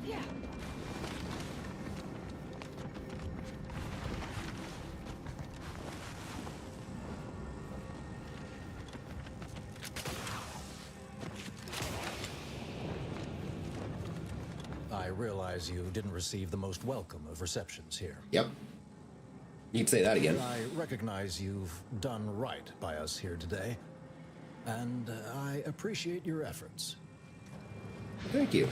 Yeah. I realize you didn't receive the most welcome of receptions here. Yep. You'd say that again. I recognize you've done right by us here today, and I appreciate your efforts. Thank you.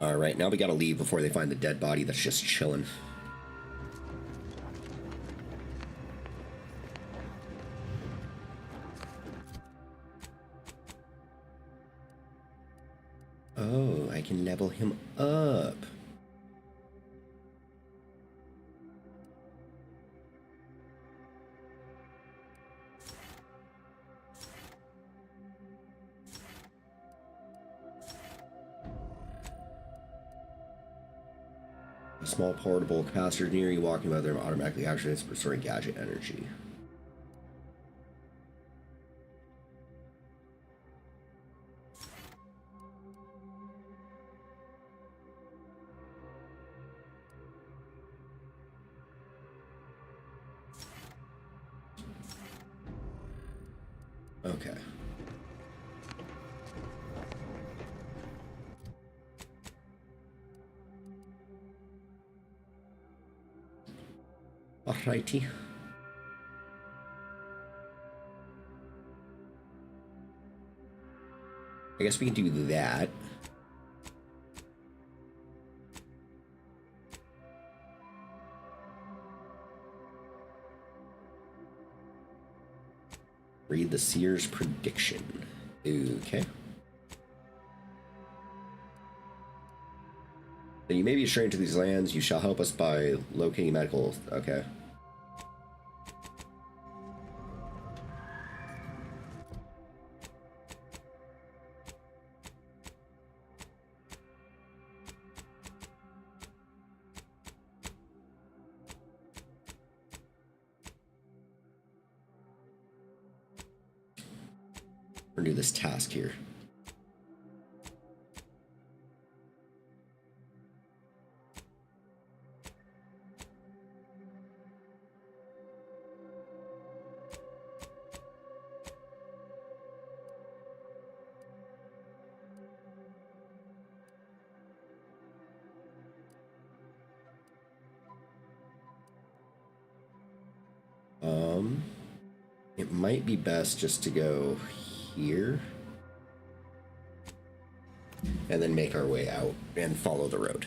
All right, now we gotta leave before they find the dead body that's just chilling. Oh, I can level him up. A small portable capacitor near you, walking by them automatically activates restoring gadget energy. Okay. Alrighty. I guess we can do that. Read the Seer's prediction. Okay. Then you may be straying to these lands. You shall help us by locating medical. Okay. We're gonna do this task here. It might be best just to go here and then make our way out and follow the road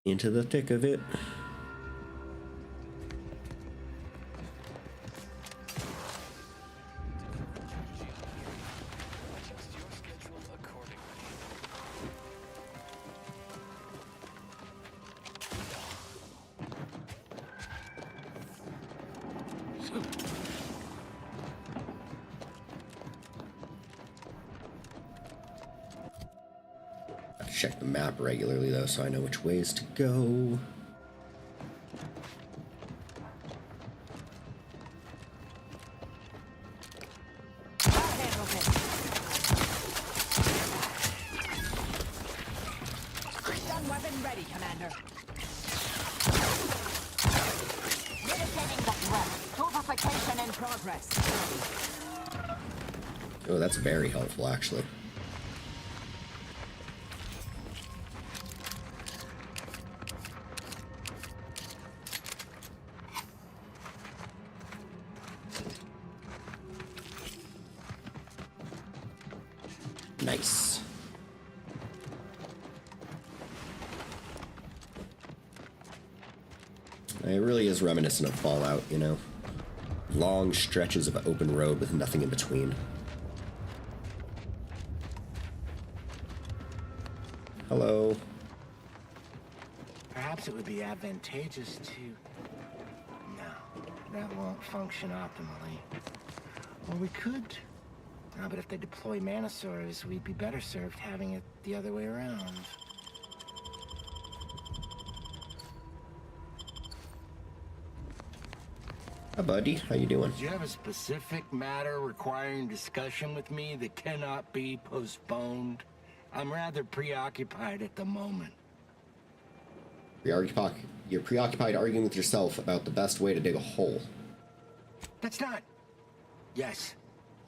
into the thick of it. Check the map regularly though, so I know which ways to go. Stun weapon ready, Commander. Mitigating the threat. Purification in progress. Oh, that's very helpful actually. Nice. It really is reminiscent of Fallout, you know? Long stretches of open road with nothing in between. Hello. Perhaps it would be advantageous to... No, that won't function optimally. Or we could... No, but if they deploy Manosaurs, we'd be better served having it the other way around. Hi, buddy. How you doing? Do you have a specific matter requiring discussion with me that cannot be postponed? I'm rather preoccupied at the moment. You're preoccupied arguing with yourself about the best way to dig a hole. That's not... Yes,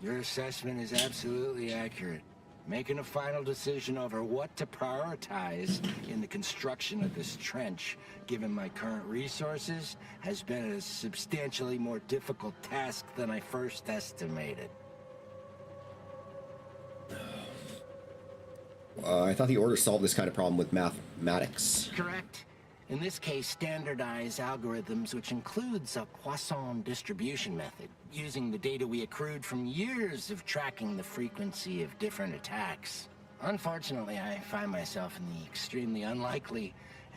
your assessment is absolutely accurate. Making a final decision over what to prioritize in the construction of this trench, given my current resources, has been a substantially more difficult task than I first estimated. I thought the Order solved this kind of problem with mathematics. Correct. In this case, standardized algorithms, which includes a Poisson distribution method, using the data we accrued from years of tracking the frequency of different attacks. Unfortunately, I find myself in the extremely unlikely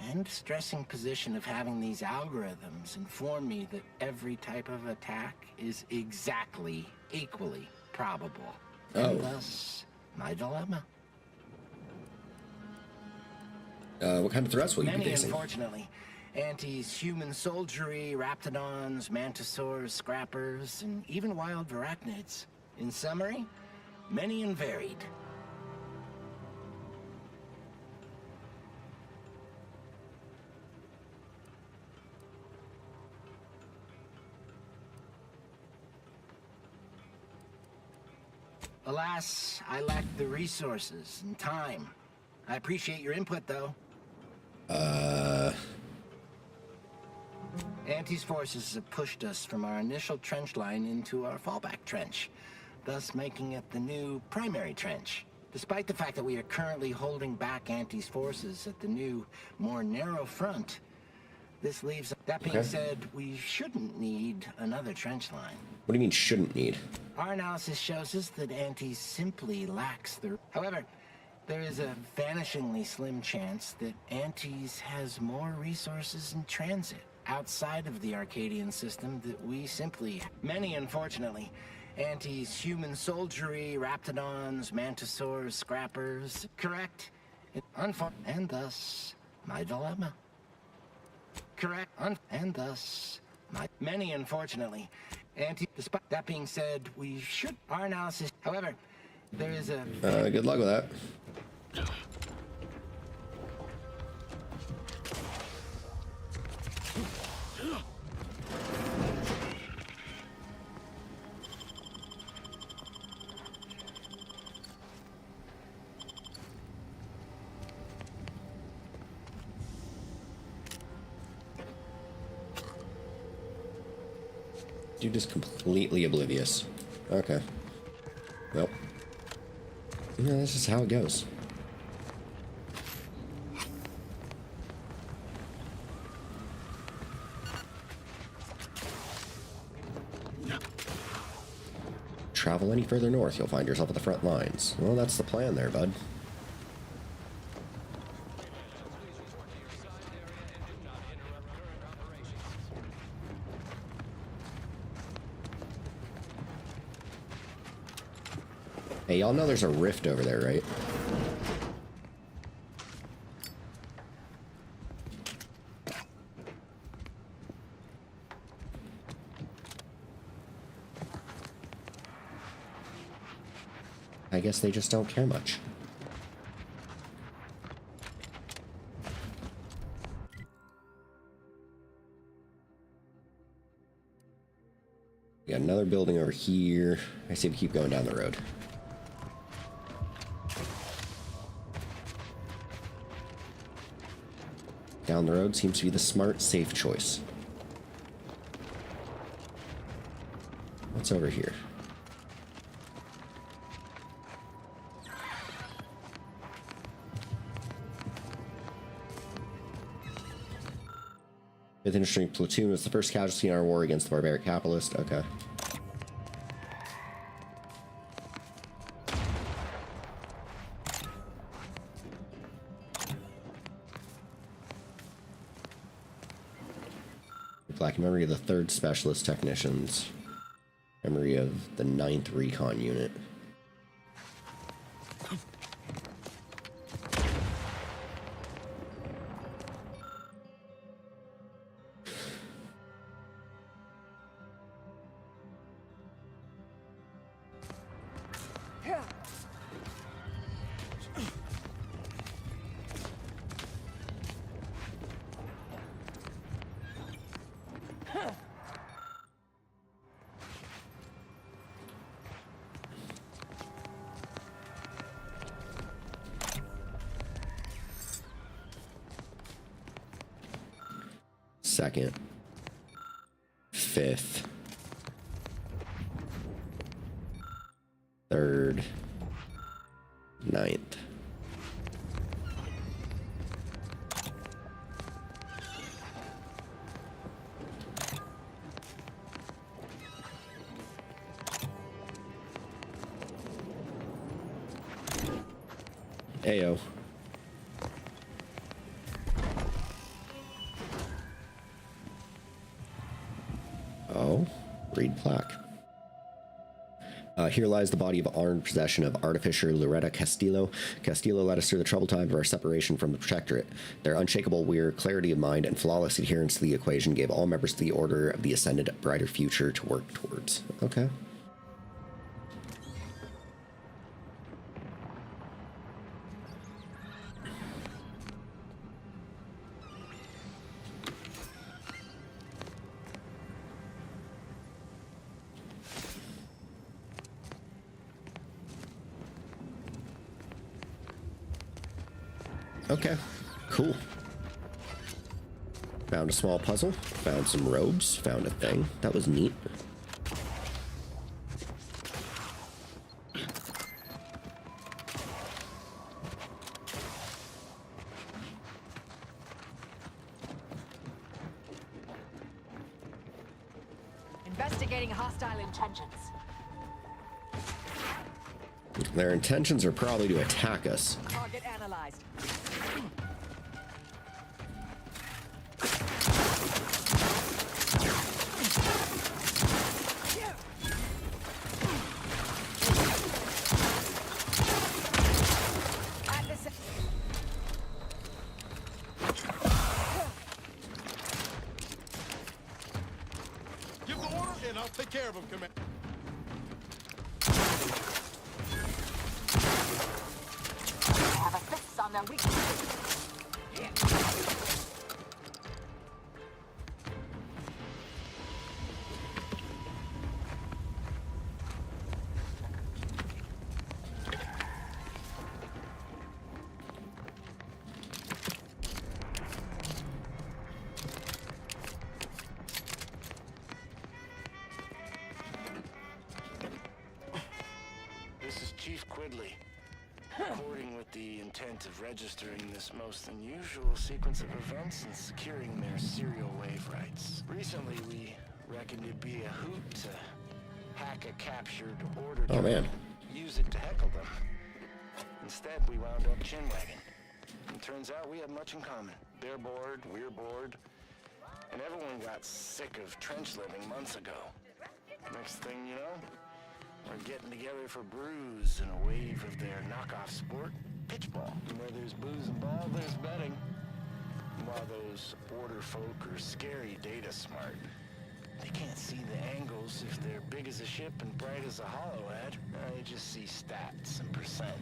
and distressing position of having these algorithms inform me that every type of attack is exactly equally probable. And thus, my dilemma. What kind of threats will you be facing? Unfortunately. Antis, human soldiery, raptidons, mantisaurs, scrappers, and even wild varachnids. In summary, many and varied. Alas, I lack the resources and time. I appreciate your input, though. Anti's forces have pushed us from our initial trench line into our fallback trench, thus making it the new primary trench. Despite the fact that we are currently holding back Anti's forces at the new, more narrow front, this leaves... That being said, we shouldn't need another trench line. What do you mean, shouldn't need? Our analysis shows us that Anti simply lacks the... However, there is a vanishingly slim chance that Antis has more resources in transit outside of the Arcadian system that we simply... Many, unfortunately. Antis, human soldiery, raptidons, mantisaurs, scrappers. Correct? And thus, my dilemma. Correct? And thus, my... Many, unfortunately. Despite that being said, we should... Our analysis... However, there is a... Good luck with that. Dude is completely oblivious. Okay. Well. Yeah, this is how it goes. Travel any further north, you'll find yourself at the front lines. Well, that's the plan there, bud. Hey, y'all know there's a rift over there, right? I guess they just don't care much. We got another building over here. I say we keep going down the road. Down the road seems to be the smart, safe choice. What's over here? 5th Infantry Platoon was the first casualty in our war against the barbaric capitalist. Okay. Black memory of the 3rd Specialist Technicians. Memory of the 9th Recon Unit. Second, 5th, 3rd, 9th. Ayo. Oh, read plaque. Here lies the body of armed possession of Artificer Loretta Castillo. Castillo led us through the troubled time of our separation from the Protectorate. Their unshakable weird clarity of mind and flawless adherence to the equation gave all members of the Order of the Ascended a brighter future to work towards. Okay. Okay, cool. Found a small puzzle, found some robes, found a thing. That was neat. Investigating hostile intentions. Their intentions are probably to attack us. Target analyzed. Give the order and I'll take care of him, Commander. Have a fix on their weaknesses. This is Chief Quidley. According with the intent of registering this most unusual sequence of events and securing their serial wave rights. Recently, we reckoned it'd be a hoot to hack a captured order. Oh, man. Use it to heckle them. Instead, we wound up chinwagging. And turns out we have much in common. They're bored, we're bored, and everyone got sick of trench living months ago. Next thing you know, we're getting together for brews and a wave of their knockoff sport, pitchball. And where there's booze and ball, there's betting. And while those order folk are scary data smart, they can't see the angles if they're big as a ship and bright as a hollow ad. They just see stats and percent.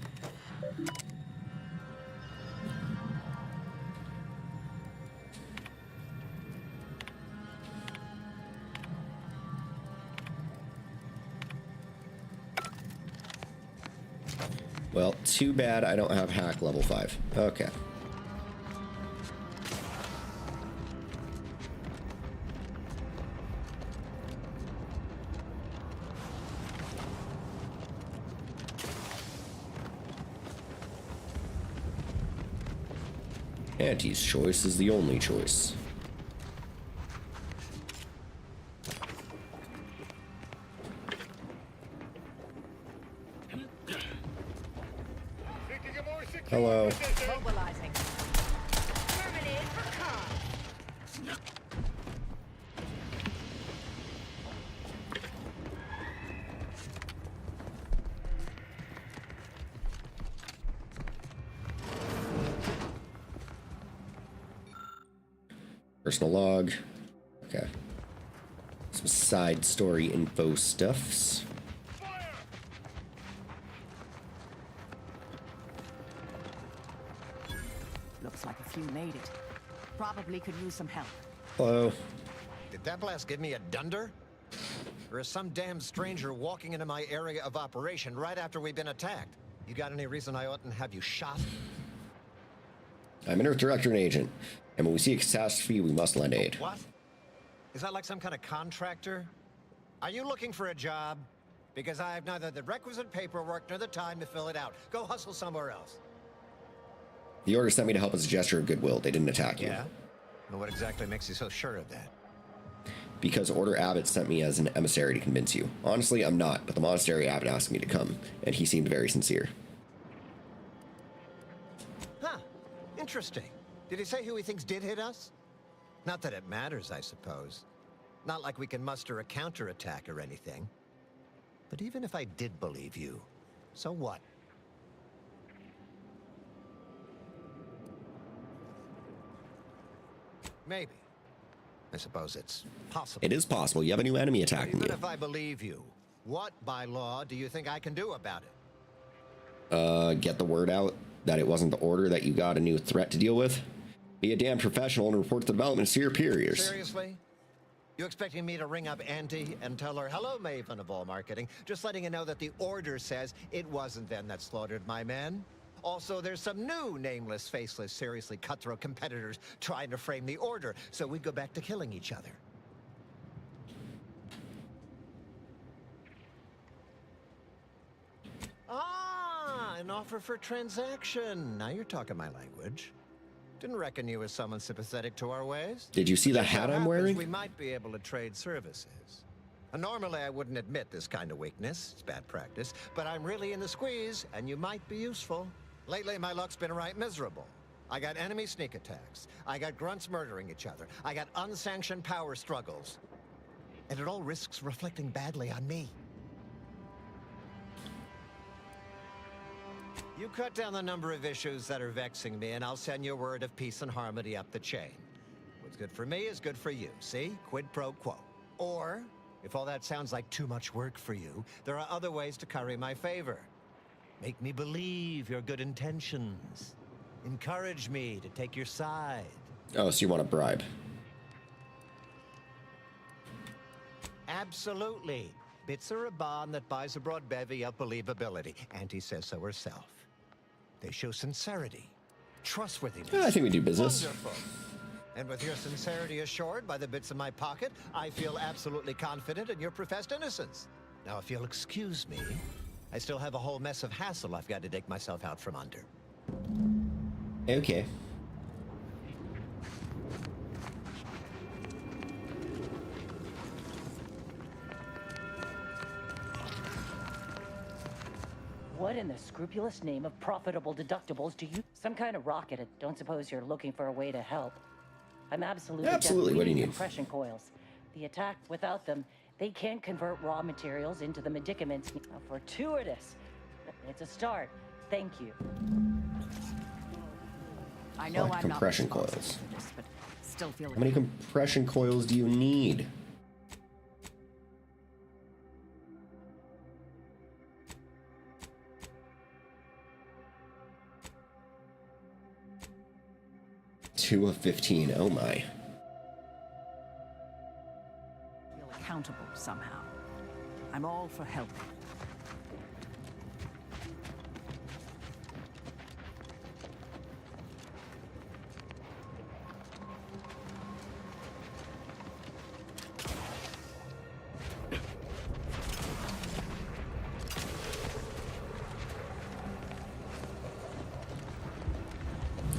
Well, too bad I don't have hack level 5. Okay. Auntie's choice is the only choice. Hello. Mobilizing. Terminate for calm. Personal log. Okay. Some side story info stuffs. Looks like a few made it. Probably could use some help. Hello. Did that blast give me a dunder? Or is some damn stranger walking into my area of operation right after we've been attacked? You got any reason I oughtn't have you shot? I'm an Earth Director and agent, and when we see a catastrophe, we must lend aid. What? Is that like some kind of contractor? Are you looking for a job? Because I have neither the requisite paperwork nor the time to fill it out. Go hustle somewhere else. The Order sent me to help as a gesture of goodwill. They didn't attack you. Yeah? Well, what exactly makes you so sure of that? Because Order Abbott sent me as an emissary to convince you. Honestly, I'm not, but the Monastery Abbott asked me to come, and he seemed very sincere. Huh. Interesting. Did he say who he thinks did hit us? Not that it matters, I suppose. Not like we can muster a counterattack or anything. But even if I did believe you, so what? Maybe. I suppose it's possible. It is possible. You have a new enemy attacking Even you. if I believe you, what by law do you think I can do about it? Get the word out that it wasn't the Order, that you got a new threat to deal with. Be a damn professional and report the developments to your superiors. Seriously? You expecting me to ring up Auntie and tell her, hello, Maven of all marketing, just letting you know that the Order says it wasn't them that slaughtered my men? Also, there's some new nameless, faceless, seriously cutthroat competitors trying to frame the Order, so we go back to killing each other. Ah, an offer for transaction. Now you're talking my language. Didn't reckon you were someone sympathetic to our ways. Did you see the hat I'm wearing? We might be able to trade services. Normally, I wouldn't admit this kind of weakness. It's bad practice. But I'm really in the squeeze, and you might be useful. Lately, my luck's been right miserable. I got enemy sneak attacks. I got grunts murdering each other. I got unsanctioned power struggles. And it all risks reflecting badly on me. You cut down the number of issues that are vexing me, and I'll send you a word of peace and harmony up the chain. What's good for me is good for you, see? Quid pro quo. Or, if all that sounds like too much work for you, there are other ways to curry my favor. Make me believe your good intentions. Encourage me to take your side. Oh, so you want a bribe? Absolutely. Bits are a bond that buys a broad bevy of believability. Auntie says so herself. They show sincerity, trustworthiness. Yeah, I think we do business. Wonderful. And with your sincerity assured by the bits in my pocket, I feel absolutely confident in your professed innocence. Now, if you'll excuse me, I still have a whole mess of hassle I've got to dig myself out from under. Okay. What in the scrupulous name of profitable deductibles do you... Some kind of rocket. I don't suppose you're looking for a way to help. I'm absolutely Absolutely. What do you need? Compression coils. The attack, without them, they can't convert raw materials into the medicaments. Fortuitous. It's a start. Thank you. I know I'm compression not responsible coils. for this, but still feel How many compression coils do you need? Two of 15. Oh my. feel accountable somehow. I'm all for help.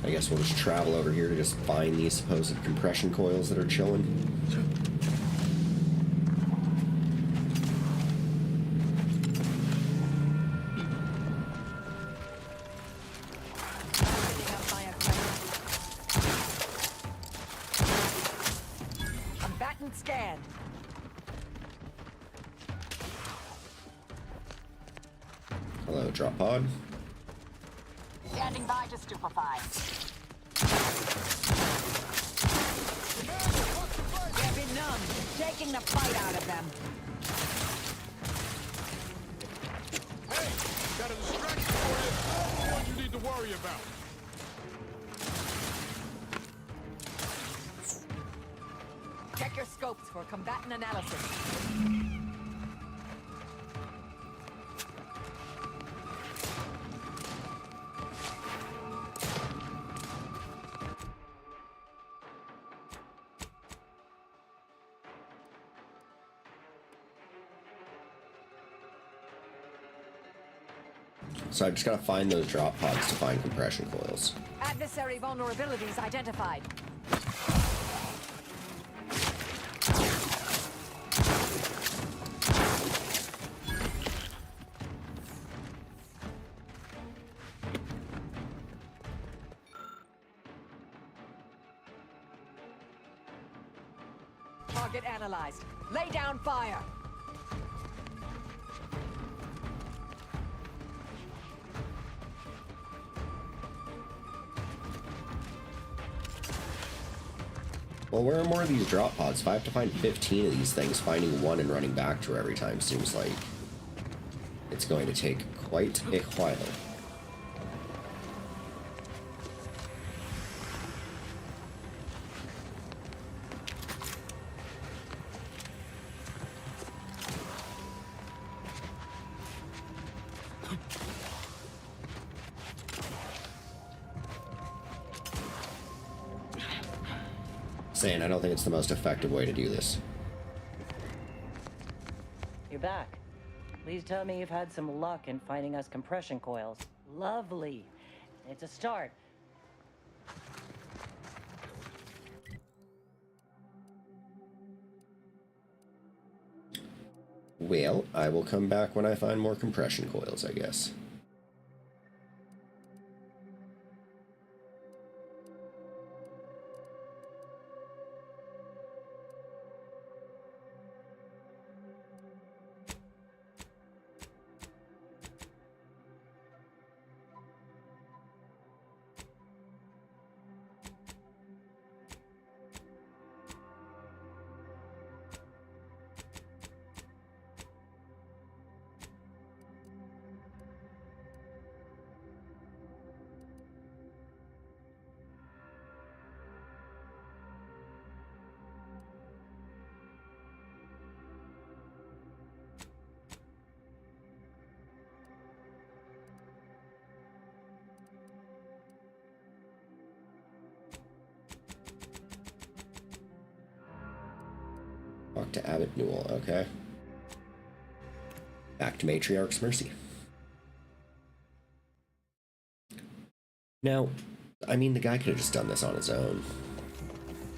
I guess we'll just travel over here to just find these supposed compression coils that are chilling. and scan. Hello, drop pod. Standing by to stupefy. They're benumbed, taking the fight out of them. Hey, got a distraction for you. What you need to worry about. Check your scopes for combatant analysis. So I just gotta find those drop pods to find compression coils. Adversary vulnerabilities identified. Target analyzed. Lay down fire. Well, where are more of these drop pods? If I have to find 15 of these things, finding one and running back to her every time seems like it's going to take quite a while. Saying I don't think it's the most effective way to do this. You're back. Please tell me you've had some luck in finding us compression coils. Lovely. It's a start. Well, I will come back when I find more compression coils, I guess. Talk to Abbot Newell, okay. Back to Matriarch's Mercy. Now, I mean, the guy could have just done this on his own.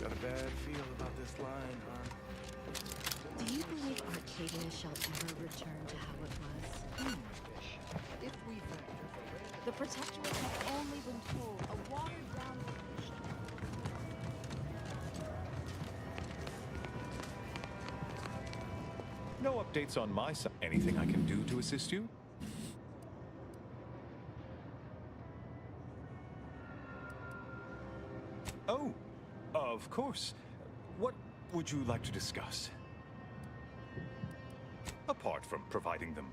Got a bad feel about this line, huh? Do you believe Arcadia shall ever return to how it was? If we The Protectorate have only been told a watered-down version. No updates on my side. Anything I can do to assist you? Oh, of course. What would you like to discuss? Apart from providing them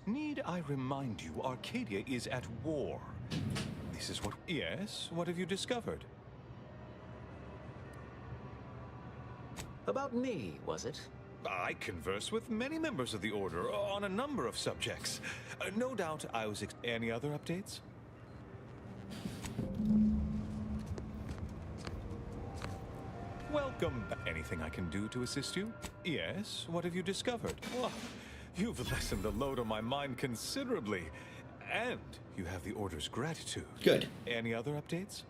need I remind you, Arcadia is at war. This is what... Yes, what have you discovered? About me, was it? I converse with many members of the Order on a number of subjects. No doubt I was... Any other updates? Welcome. Anything I can do to assist you? Yes, what have you discovered? Well, you've lessened the load on my mind considerably. And you have the Order's gratitude. Good. Any other updates?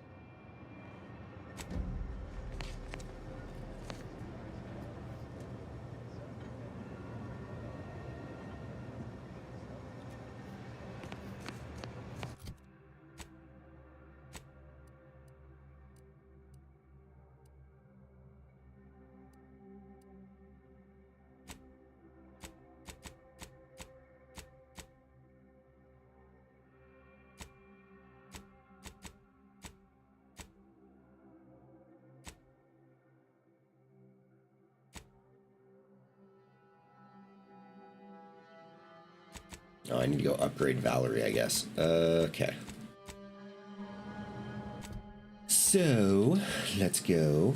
Oh, I need to go upgrade Valerie, I guess. Okay. So, let's go.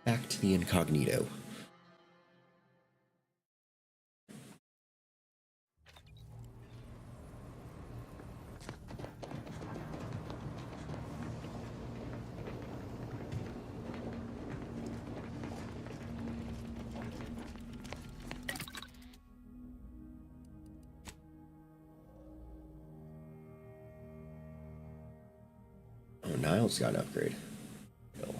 Back to the incognito. Oh, Niles got an upgrade. Cool.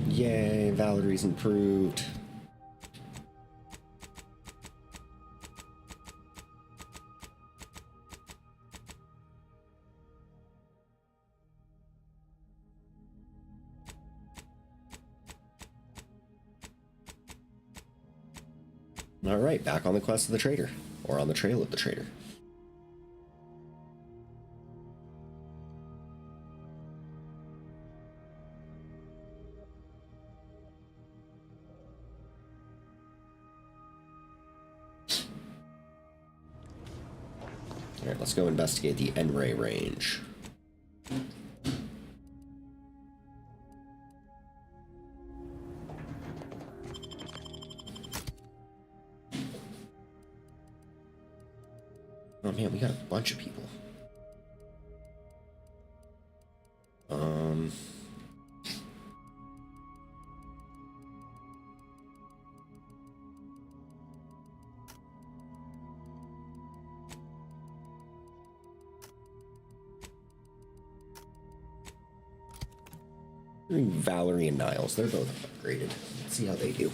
Yay, Valerie's improved. All right, back on the quest of the traitor, or on the trail of the traitor. All right, let's go investigate the Enray range. Oh man, we got a bunch of people. Valerie and Niles, they're both upgraded. Let's see how they do.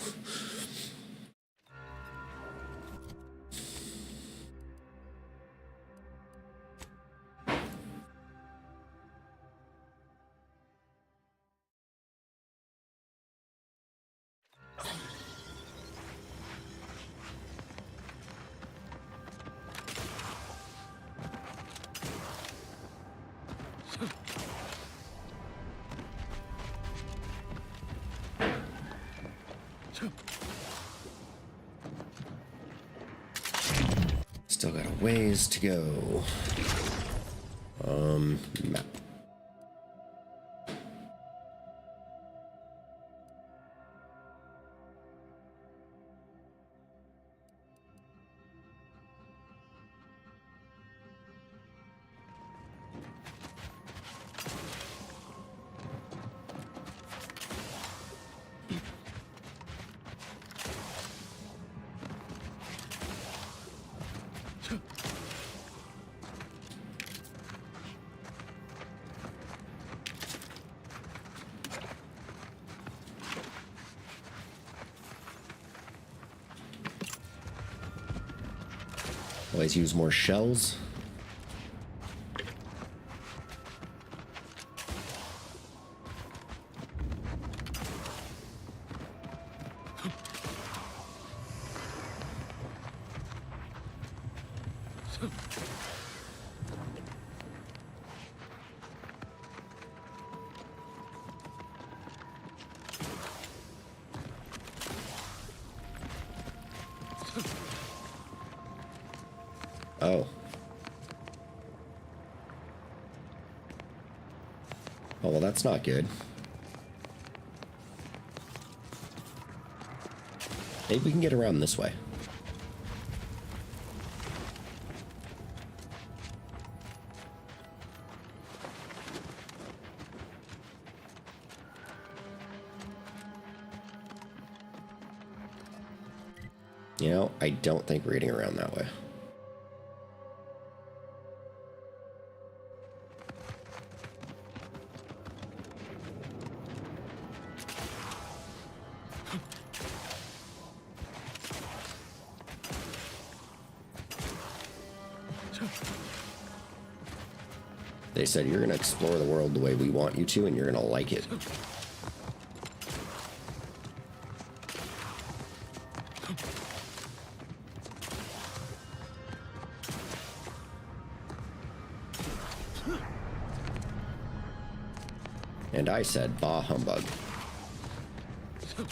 Still got a ways to go. Map. Always use more shells. Oh. Oh, well, that's not good. Maybe we can get around this way. You know, I don't think we're getting around that way. They said, you're gonna explore the world the way we want you to, and you're gonna like it. And I said, bah humbug.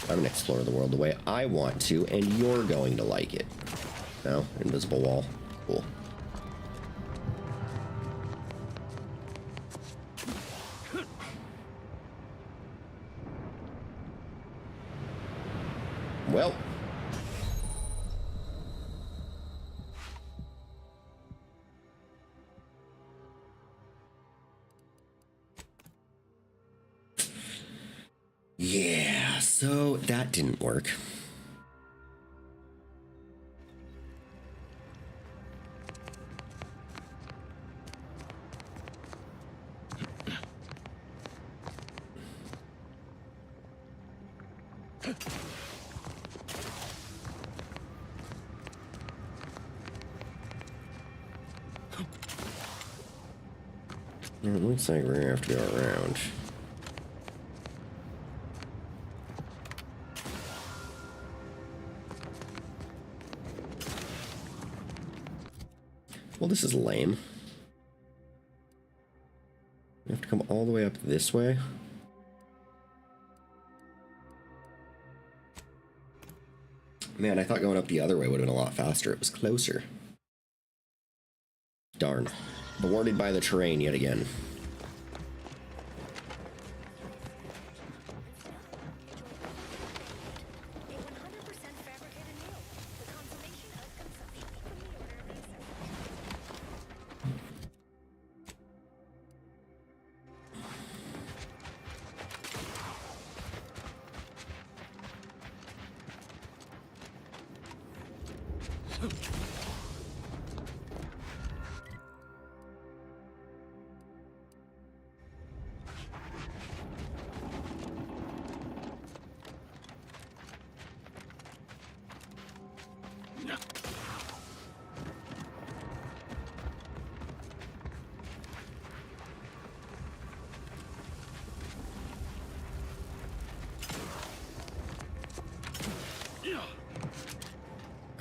I'm gonna explore the world the way I want to, and you're going to like it. No? Invisible wall. Cool. Well. Yeah, so that didn't work. It looks like we're gonna have to go around. Well, this is lame. We have to come all the way up this way. Man, I thought going up the other way would have been a lot faster. It was closer. Darn. Thwarted by the terrain yet again.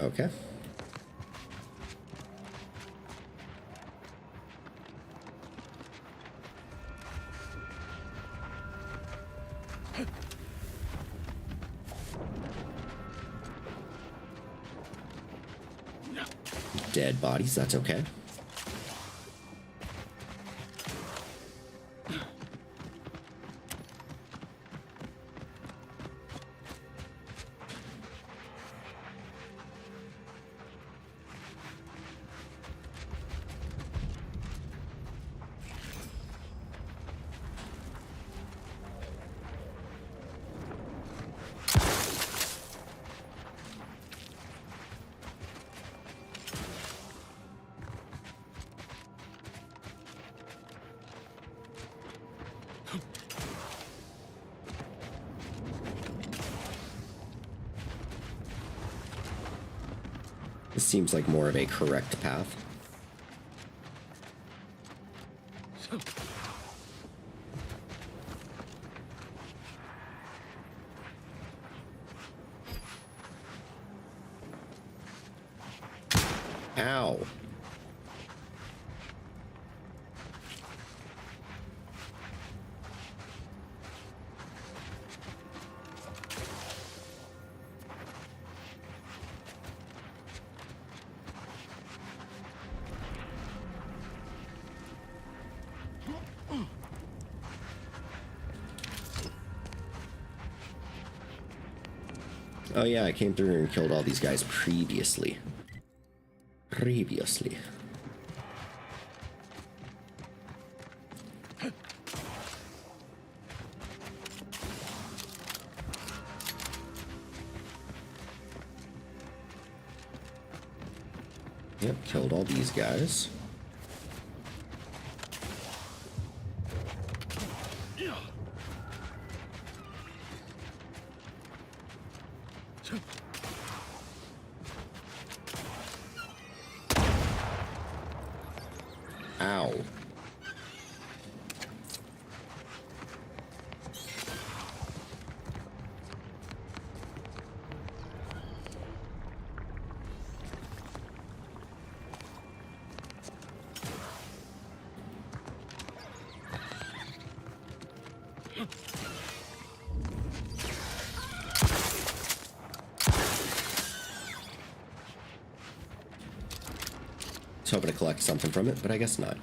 Okay. Dead bodies, that's okay. This seems like more of a correct path. Ow. Oh yeah, I came through and killed all these guys previously. Yep, killed all these guys. Ow. was hoping to collect something from it, but I guess not.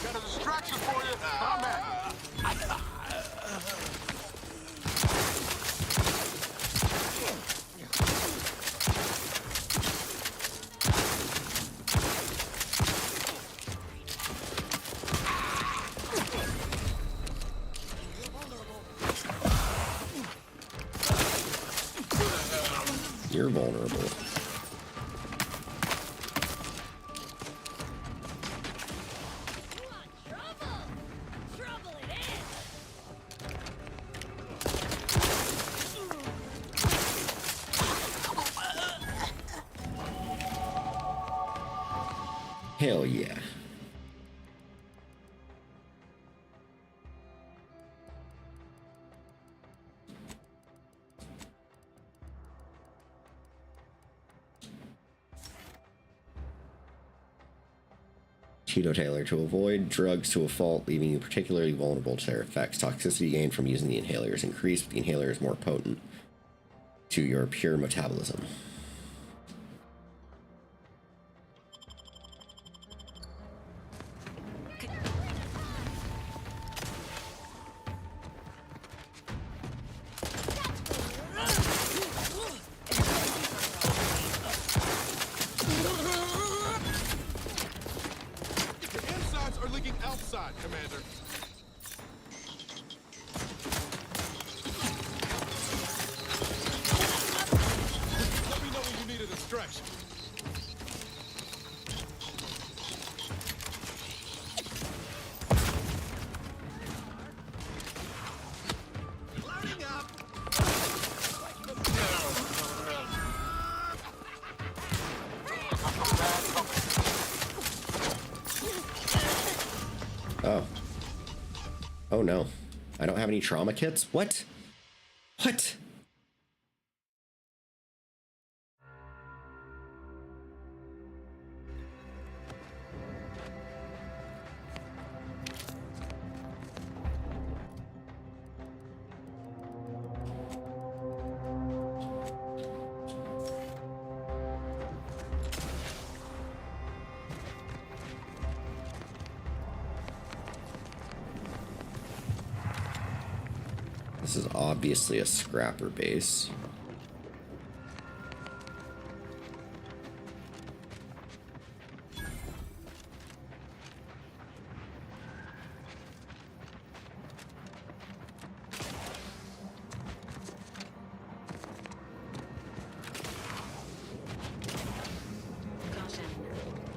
Got a distraction for you. Combat. You're vulnerable. Hell yeah. Cheeto Taylor, to avoid drugs to a fault, leaving you particularly vulnerable to their effects. Toxicity gained from using the inhaler is increased, but the inhaler is more potent to your pure metabolism. Your insides are leaking outside, Commander. Let me know when you need a distraction. Loading up. Oh. Oh no. I don't have any trauma kits? What? What? This is obviously a scrapper base. Caution.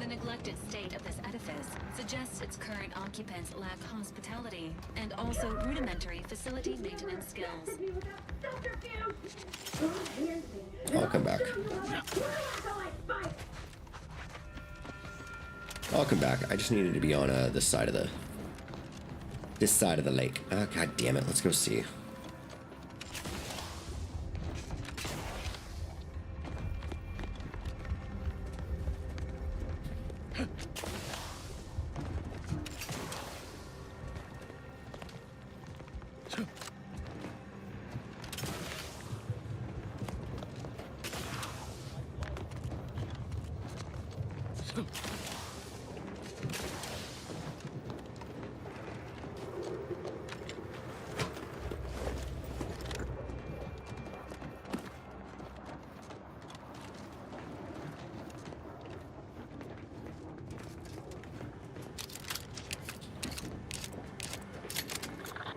The neglected state of this edifice suggests its current occupants lack hospitality and also rudimentary facility maintenance skills. I'll come back. I'll come back. I just needed to be on this side of the lake. Oh, God damn it. Let's go see.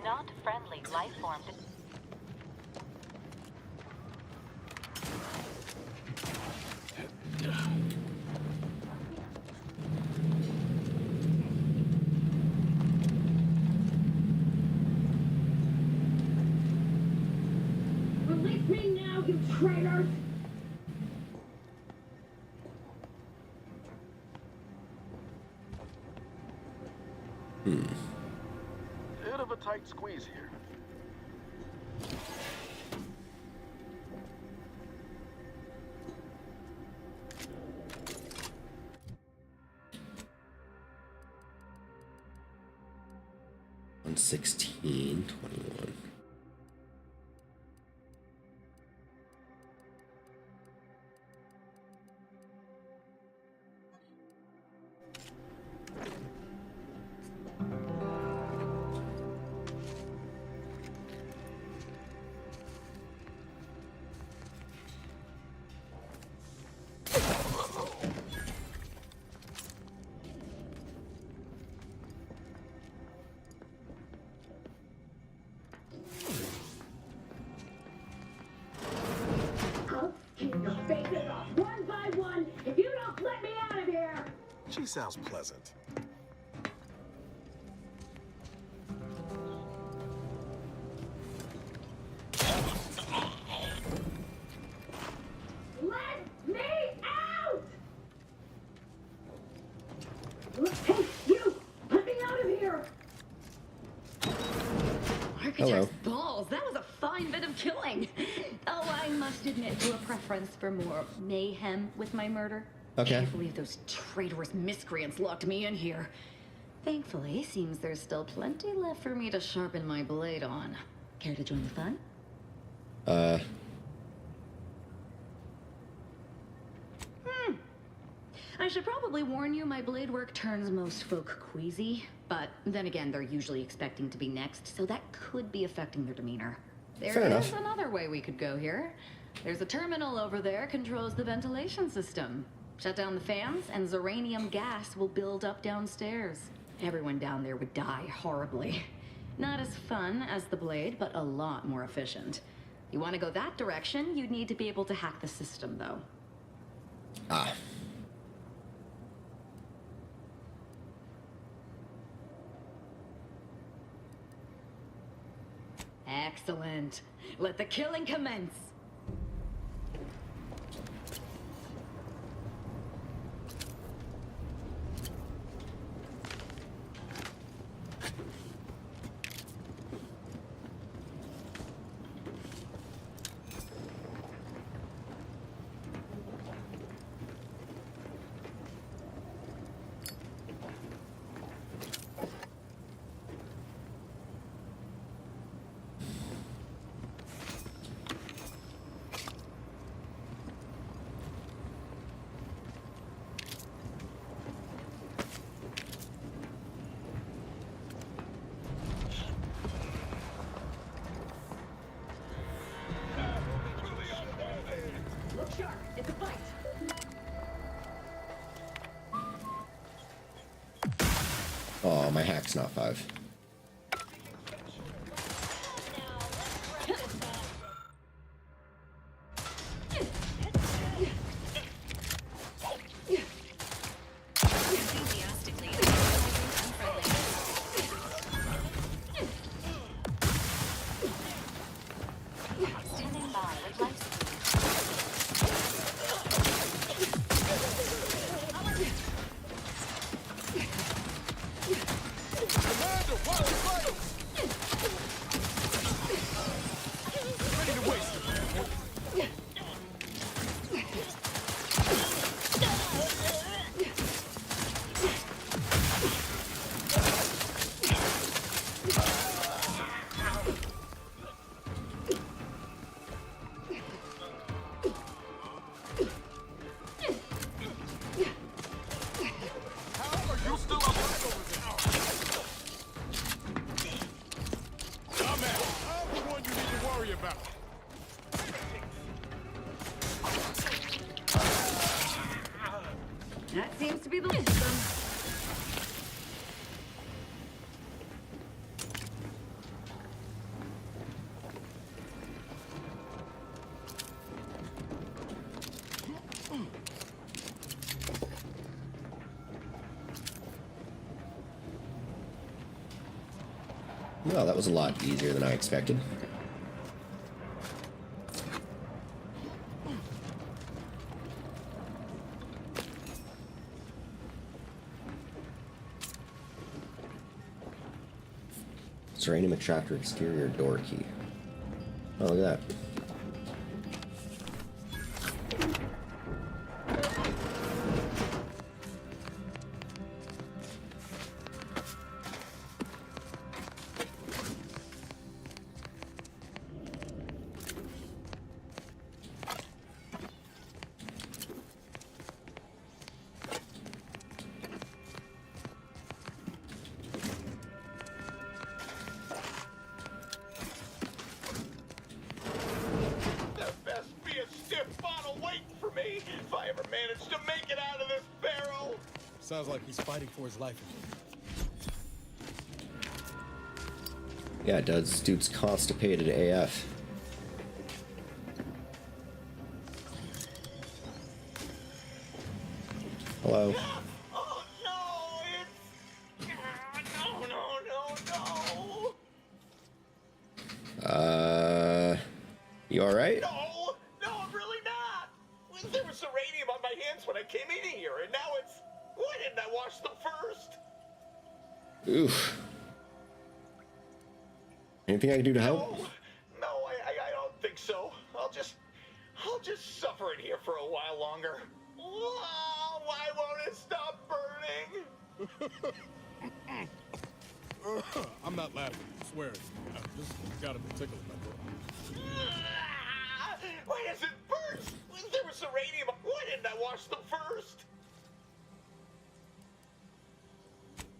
Not friendly life form. Release me now, you traitors! Bit of a tight squeeze here. On 16, 21. I'll kick your faces off one by one if you don't let me out of here! She sounds pleasant. Let me out! Hey, you! Let me out of here! Architect's balls, that was a fine bit of killing. Oh, I must admit to a preference for more mayhem with my murder. Okay. Can't believe those traitorous miscreants locked me in here. Thankfully, seems there's still plenty left for me to sharpen my blade on. Care to join the fun? I should probably warn you, my blade work turns most folk queasy. But then again, they're usually expecting to be next, so that could be affecting their demeanor. There Fair is enough. another way we could go here. There's a terminal over there controls the ventilation system. Shut down the fans, and Zeranium gas will build up downstairs. Everyone down there would die horribly. Not as fun as the blade, but a lot more efficient. You want to go that direction, you'd need to be able to hack the system, though. Ah. Excellent. Let the killing commence. Look sharp. It's a fight. Oh, my hack's not 5. Standing by with life support. Commander, watch your fire! Ready to waste it. How are you still alive over there? I'm the one you need to worry about. That seems to be the wisdom. Well, that was a lot easier than I expected. Serenium extractor exterior door key. Oh, look at that. There best be a stiff bottle waiting for me if I ever manage to make it out of this barrel. Sounds like he's fighting for his life. Yeah, it does. Dude's constipated AF. Hello. Oh no, it's no. You alright? No, I'm really not. There was uranium on my hands when I came in here, and now it's. Why didn't I wash them first? Oof. Anything I can do to help? No, I don't think so. I'll just suffer in here for a while longer. Oh, why won't it stop burning? I'm not laughing, I swear. I just got a particular number. Why has it burst? There was uranium. Why didn't I wash them first?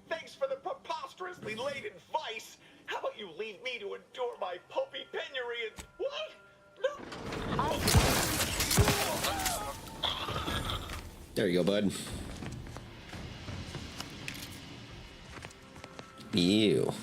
Thanks for the preposterously laden vice. How about you leave me to endure my pulpy penury and... What? No. There you go, bud. Ew.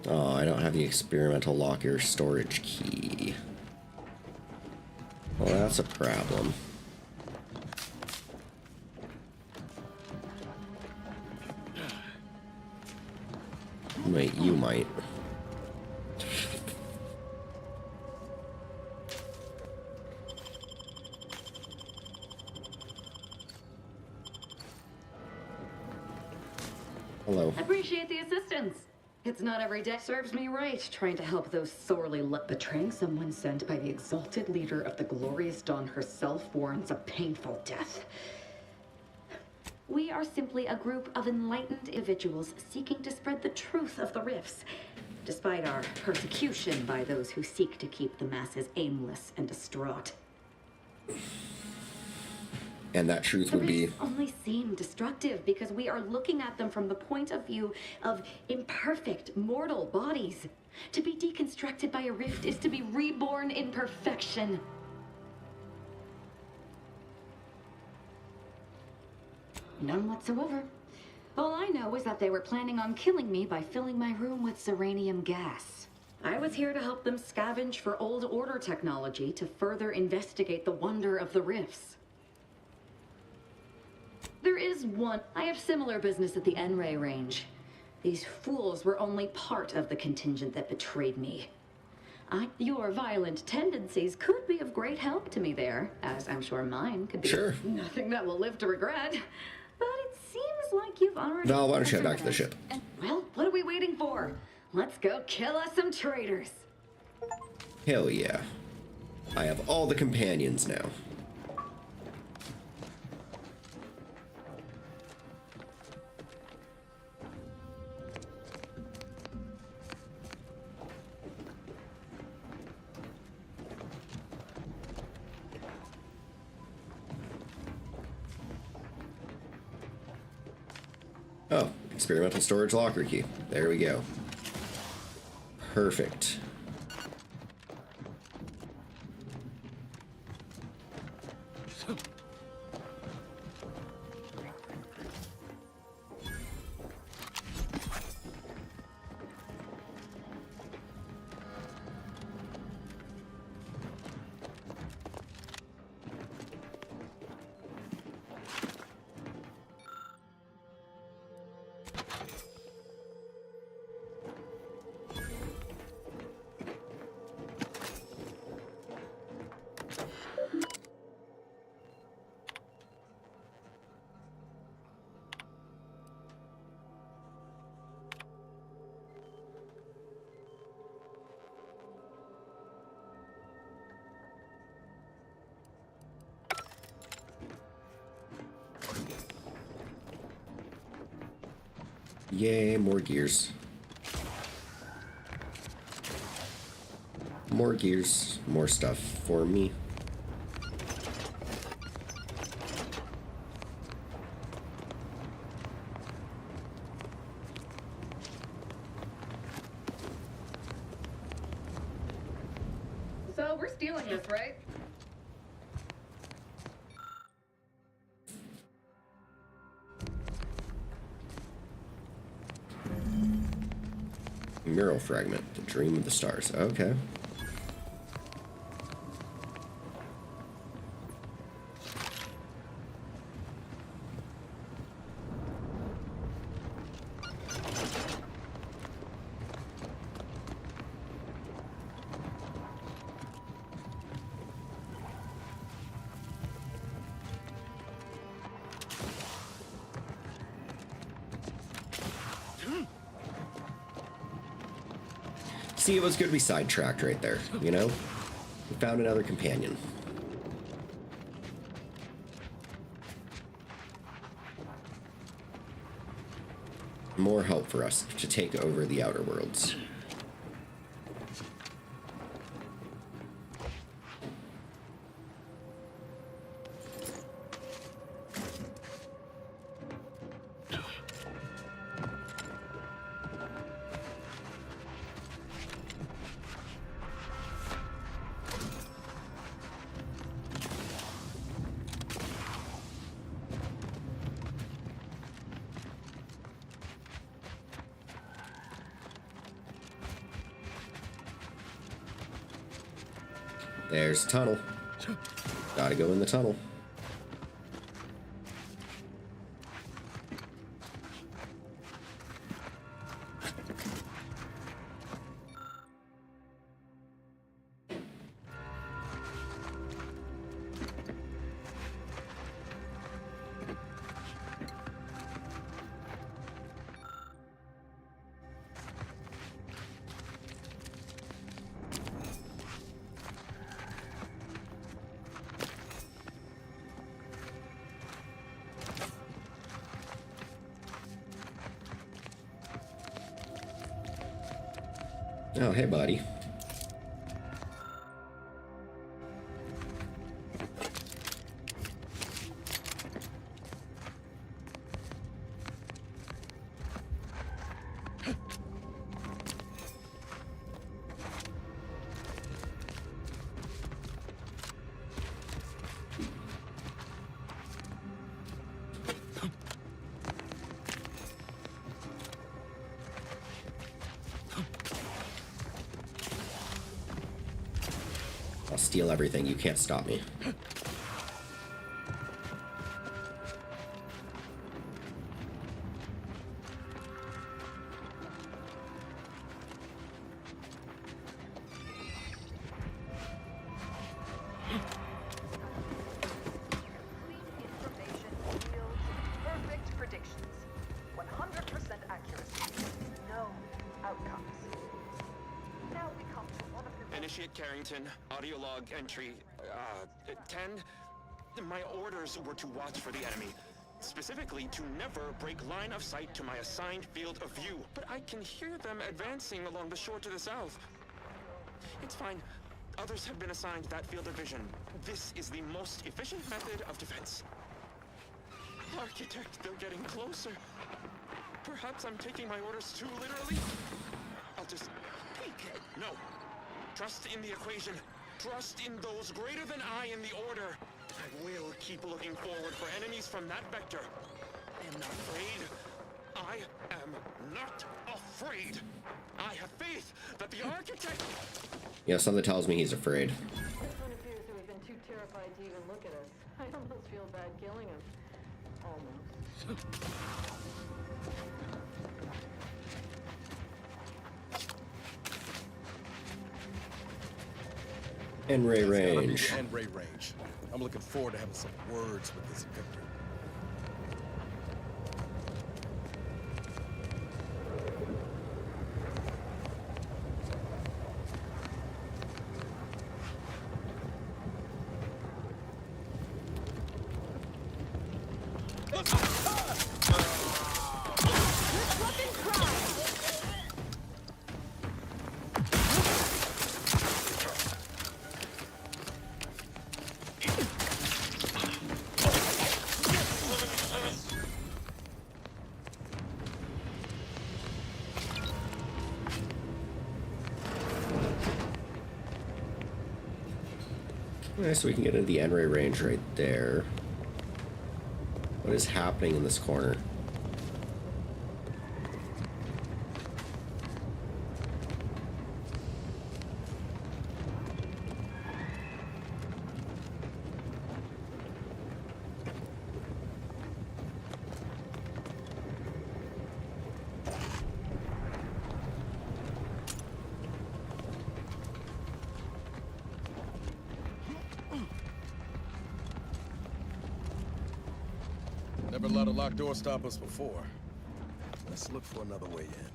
Oh, I don't have the experimental locker storage key. Well, that's a problem. Wait, you might. Hello. Appreciate the assistance. It's not every day serves me right, trying to help those sorely betraying someone sent by the exalted leader of the glorious dawn herself warrants a painful death. We are simply a group of enlightened individuals seeking to spread the truth of the rifts, despite our persecution by those who seek to keep the masses aimless and distraught. And that truth would be... Rifts only seem destructive because we are looking at them from the point of view of imperfect, mortal bodies. To be deconstructed by a rift is to be reborn in perfection. None whatsoever. All I know is that they were planning on killing me by filling my room with Zeranium gas. I was here to help them scavenge for old order technology to further investigate the wonder of the rifts. There is one. I have similar business at the N-Ray range. These fools were only part of the contingent that betrayed me. Your violent tendencies could be of great help to me there, as I'm sure mine could be. Sure. Nothing that we'll live to regret. But it seems like you've already... Val, why don't you head back to the ship? Well, what are we waiting for? Let's go kill us some traitors. Hell yeah. I have all the companions now. Oh, experimental storage locker key. There we go. Perfect. Yay, more gears. More gears, more stuff for me. So we're stealing this, right? Mural fragment, the dream of the stars. Okay. See, it was good we sidetracked right there, you know? We found another companion. More help for us to take over the Outer Worlds. There's a tunnel. Gotta go in the tunnel. Oh, hey, buddy. I'll steal everything. You can't stop me. Perfect predictions. 100% accuracy. No outcomes. Now we come to one of the... Initiate Carrington, audio log entry, 10. My orders were to watch for the enemy. Specifically, to never break line of sight to my assigned field of view. But I can hear them advancing along the shore to the south. It's fine. Others have been assigned that field of vision. This is the most efficient method of defense. Architect, they're getting closer. Perhaps I'm taking my orders too literally. I'll just peek. No. Trust in the equation. Trust in those greater than I in the order. I will keep looking forward for enemies from that vector. I am not afraid. I am not afraid. I have faith that the architect... You know, something tells me he's afraid. This one appears to have been too terrified to even look at us. I almost feel bad killing him. Almost. N-ray range. N-ray range. I'm looking forward to having some words with this Victor. This weapon Okay, so we can get into the N-ray range right there. What is happening in this corner? Never let a locked door stop us before. Let's look for another way in.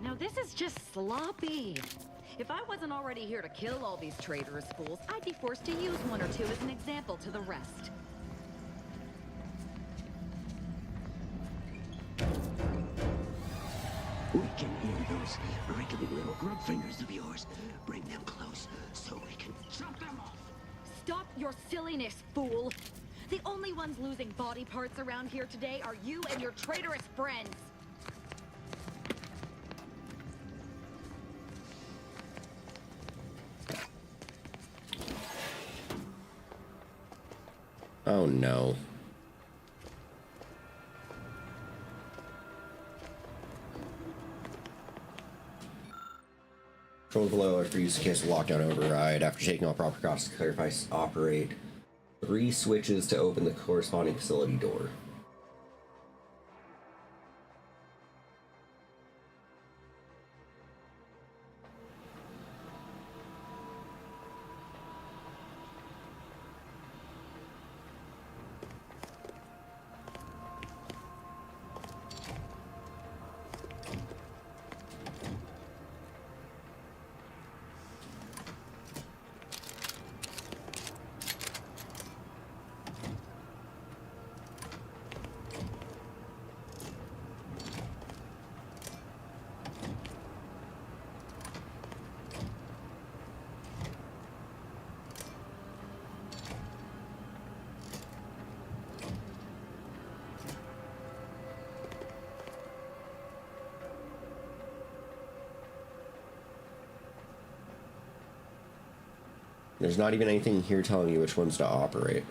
Now this is just sloppy. If I wasn't already here to kill all these traitorous fools, I'd be forced to use one or two as an example to the rest. We can hear those wriggly little grub fingers of yours. Bring them close so we can chop them off. Stop your silliness, fool! The only ones losing body parts around here today are you and your traitorous friends. Oh no. Control below after use the case of lockdown override. After taking all proper precautions to clarify, operate 3 switches to open the corresponding facility door. There's not even anything here telling you which ones to operate.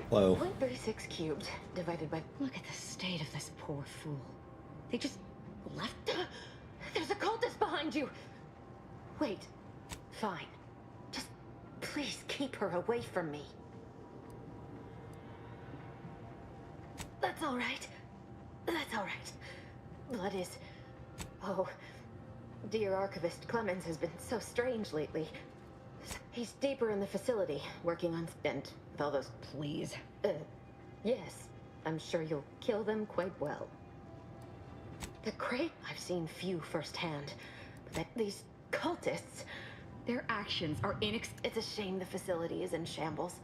Hello. 0.36 cubed divided by... Look at the state of this poor fool. They just left... There's a cultist behind you! Wait. Fine. Just please keep her away from me. That's all right. That's all right. Blood is... Oh, dear Archivist Clemens has been so strange lately. He's deeper in the facility, working on... And with all those... Please. Yes. I'm sure you'll kill them quite well. The Crate, I've seen few firsthand. But these cultists... Their actions are It's a shame the facility is in shambles.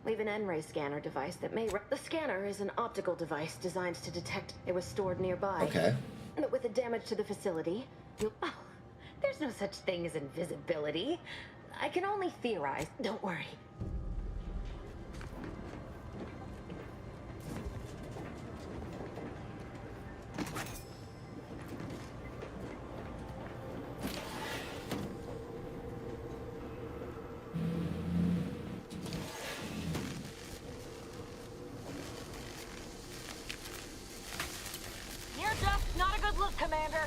Leave an N-ray scanner device that may... The scanner is an optical device designed to detect it was stored nearby. Okay. But with the damage to the facility, you'll... Oh, there's no such thing as invisibility. I can only theorize. Don't worry. Near death, not a good look, Commander.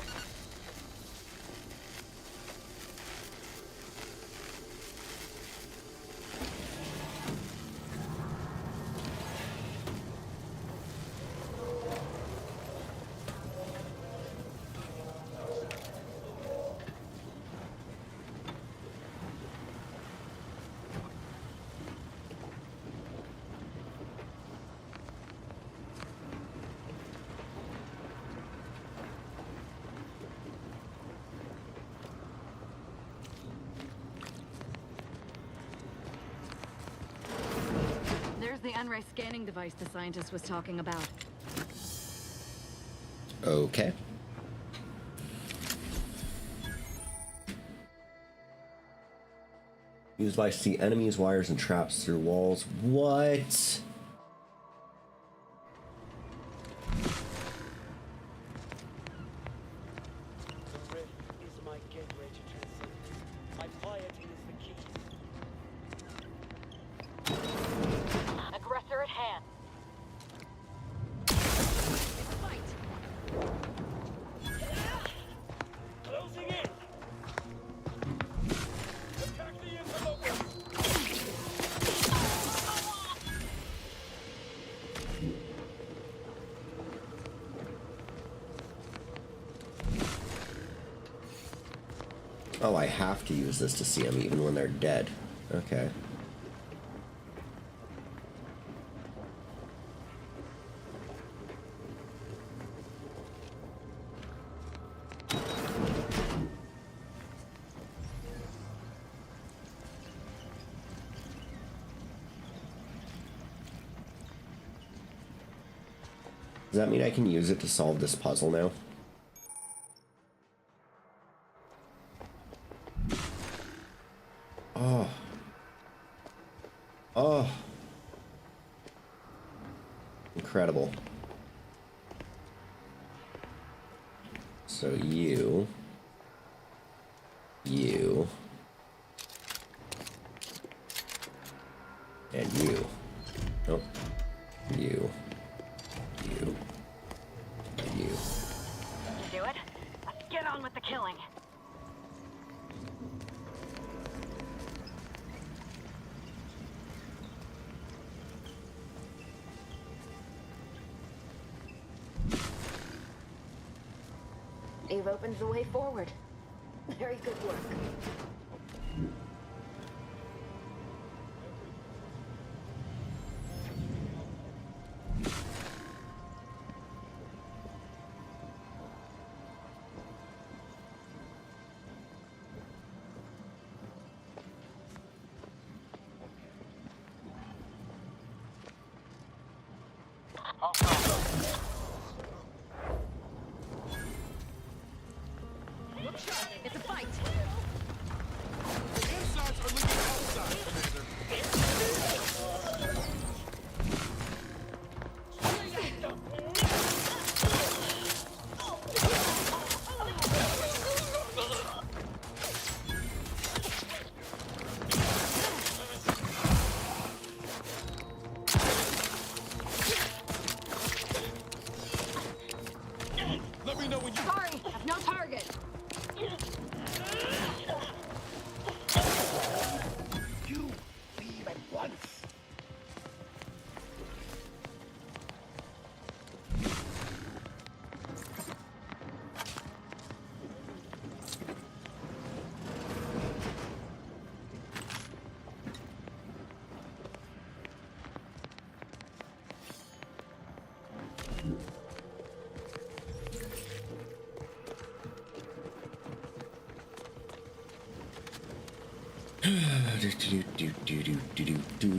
There's the N-ray scanning device the scientist was talking about. Okay. Used by see enemies, wires, and traps through walls. What? Aggressor at hand. Closing in. Attack the interloper. Oh, I have to use this to see them even when they're dead. Okay. Does that mean I can use it to solve this puzzle now? Oh. Oh. Incredible. So you, and you. Nope. You, and you. Do it. Let's get on with the killing. Eve opens the way forward. Very good work. It's a fight. The insides are leaking outside, Commander. Let me know when you... Sorry, I've no target. You leave at once. Do.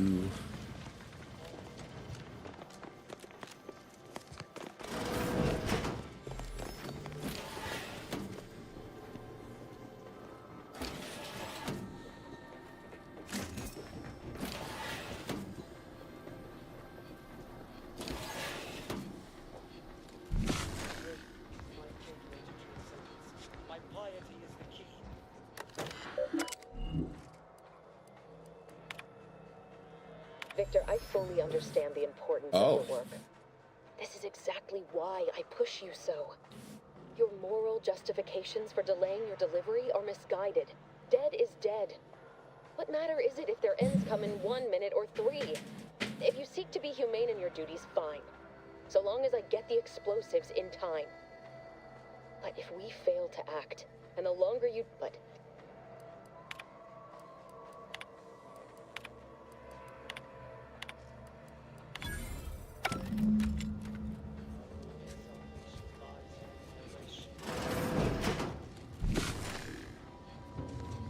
Victor, I fully understand the importance of your work. This is exactly why I push you so. Your moral justifications for delaying your delivery are misguided. Dead is dead. What matter is it if their ends come in 1 minute or 3? If you seek to be humane in your duties, fine. So long as I get the explosives in time. But if we fail to act, and the longer you... But...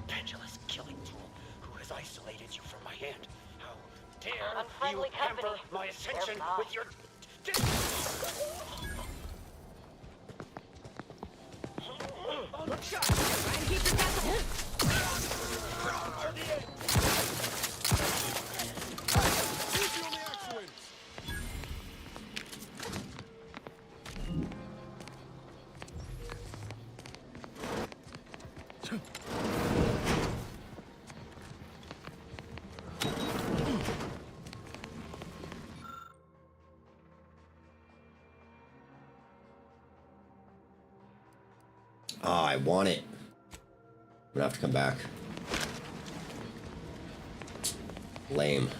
Pendulous killing tool who has isolated you from my hand. How dare Unfriendly you company. hamper my ascension They're with your... Look shot! Try and keep your Ah, I want it. I'm gonna have to come back. Lame.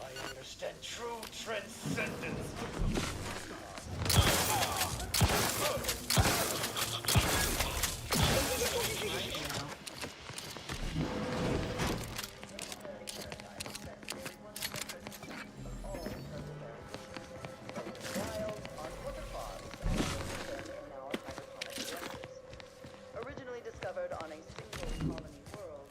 I understand true transcendence. Originally discovered on a single colony world.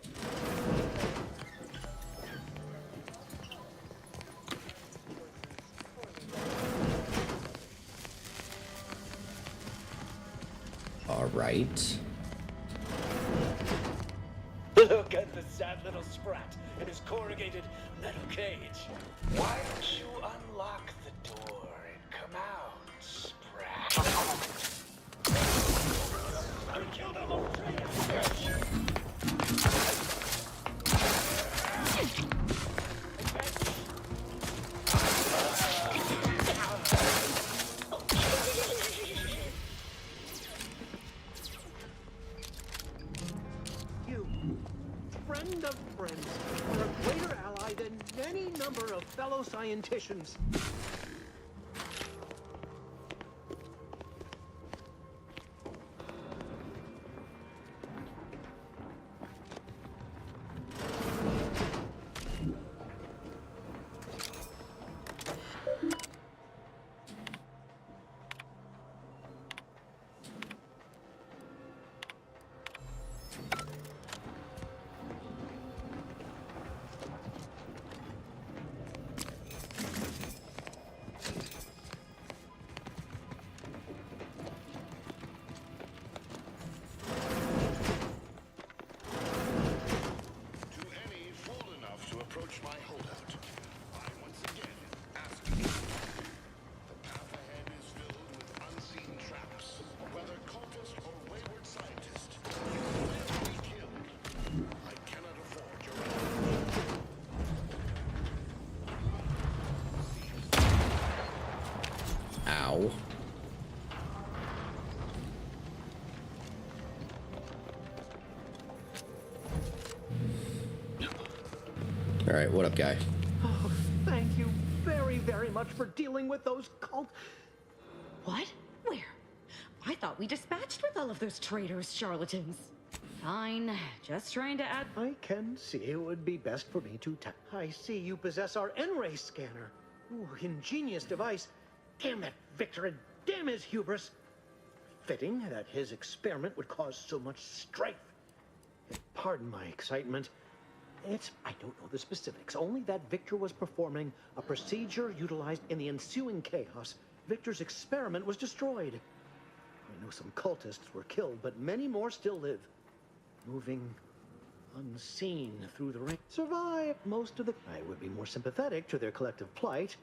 All right. Look at the sad little sprat in his corrugated metal cage. Why don't you unlock the door and come out, sprat? I killed a little You, friend of friends, are a greater ally than any number of fellow scienticians. Ow. All right, what up, guy? Oh, thank you very, very much for dealing with those cult... What? Where? I thought we dispatched with all of those traitors, charlatans. Fine, just trying to add... I can see it would be best for me to tap. I see you possess our N-ray scanner. Ooh, ingenious device. Damn that Victor and damn his hubris. Fitting that his experiment would cause so much strife. Pardon my excitement. I don't know the specifics, only that Victor was performing a procedure utilized in the ensuing chaos. Victor's experiment was destroyed. I know some cultists were killed, but many more still live. Moving unseen through the rain, survive most of the... I would be more sympathetic to their collective plight,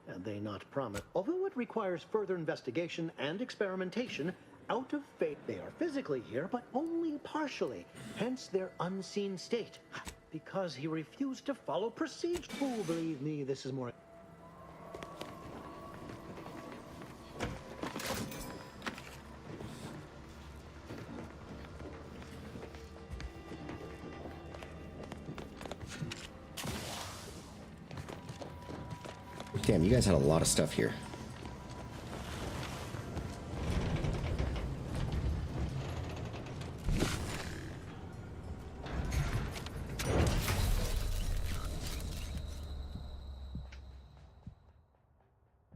and they not promise. Although it requires further investigation and experimentation, out of faith, they are physically here, but only partially, hence their unseen state. Because he refused to follow procedure. Oh, believe me, this is more... Damn, you guys had a lot of stuff here.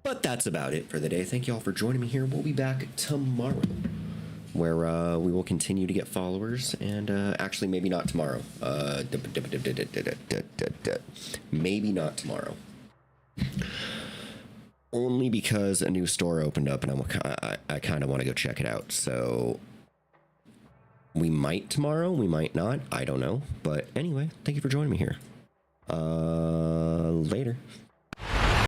But that's about it for the day. Thank you all for joining me here. We'll be back tomorrow, where we will continue to get followers, and actually maybe not tomorrow. Maybe not tomorrow. Only because a new store opened up, and I kind of want to go check it out. So we might tomorrow, we might not. I don't know. But anyway, thank you for joining me here. Later.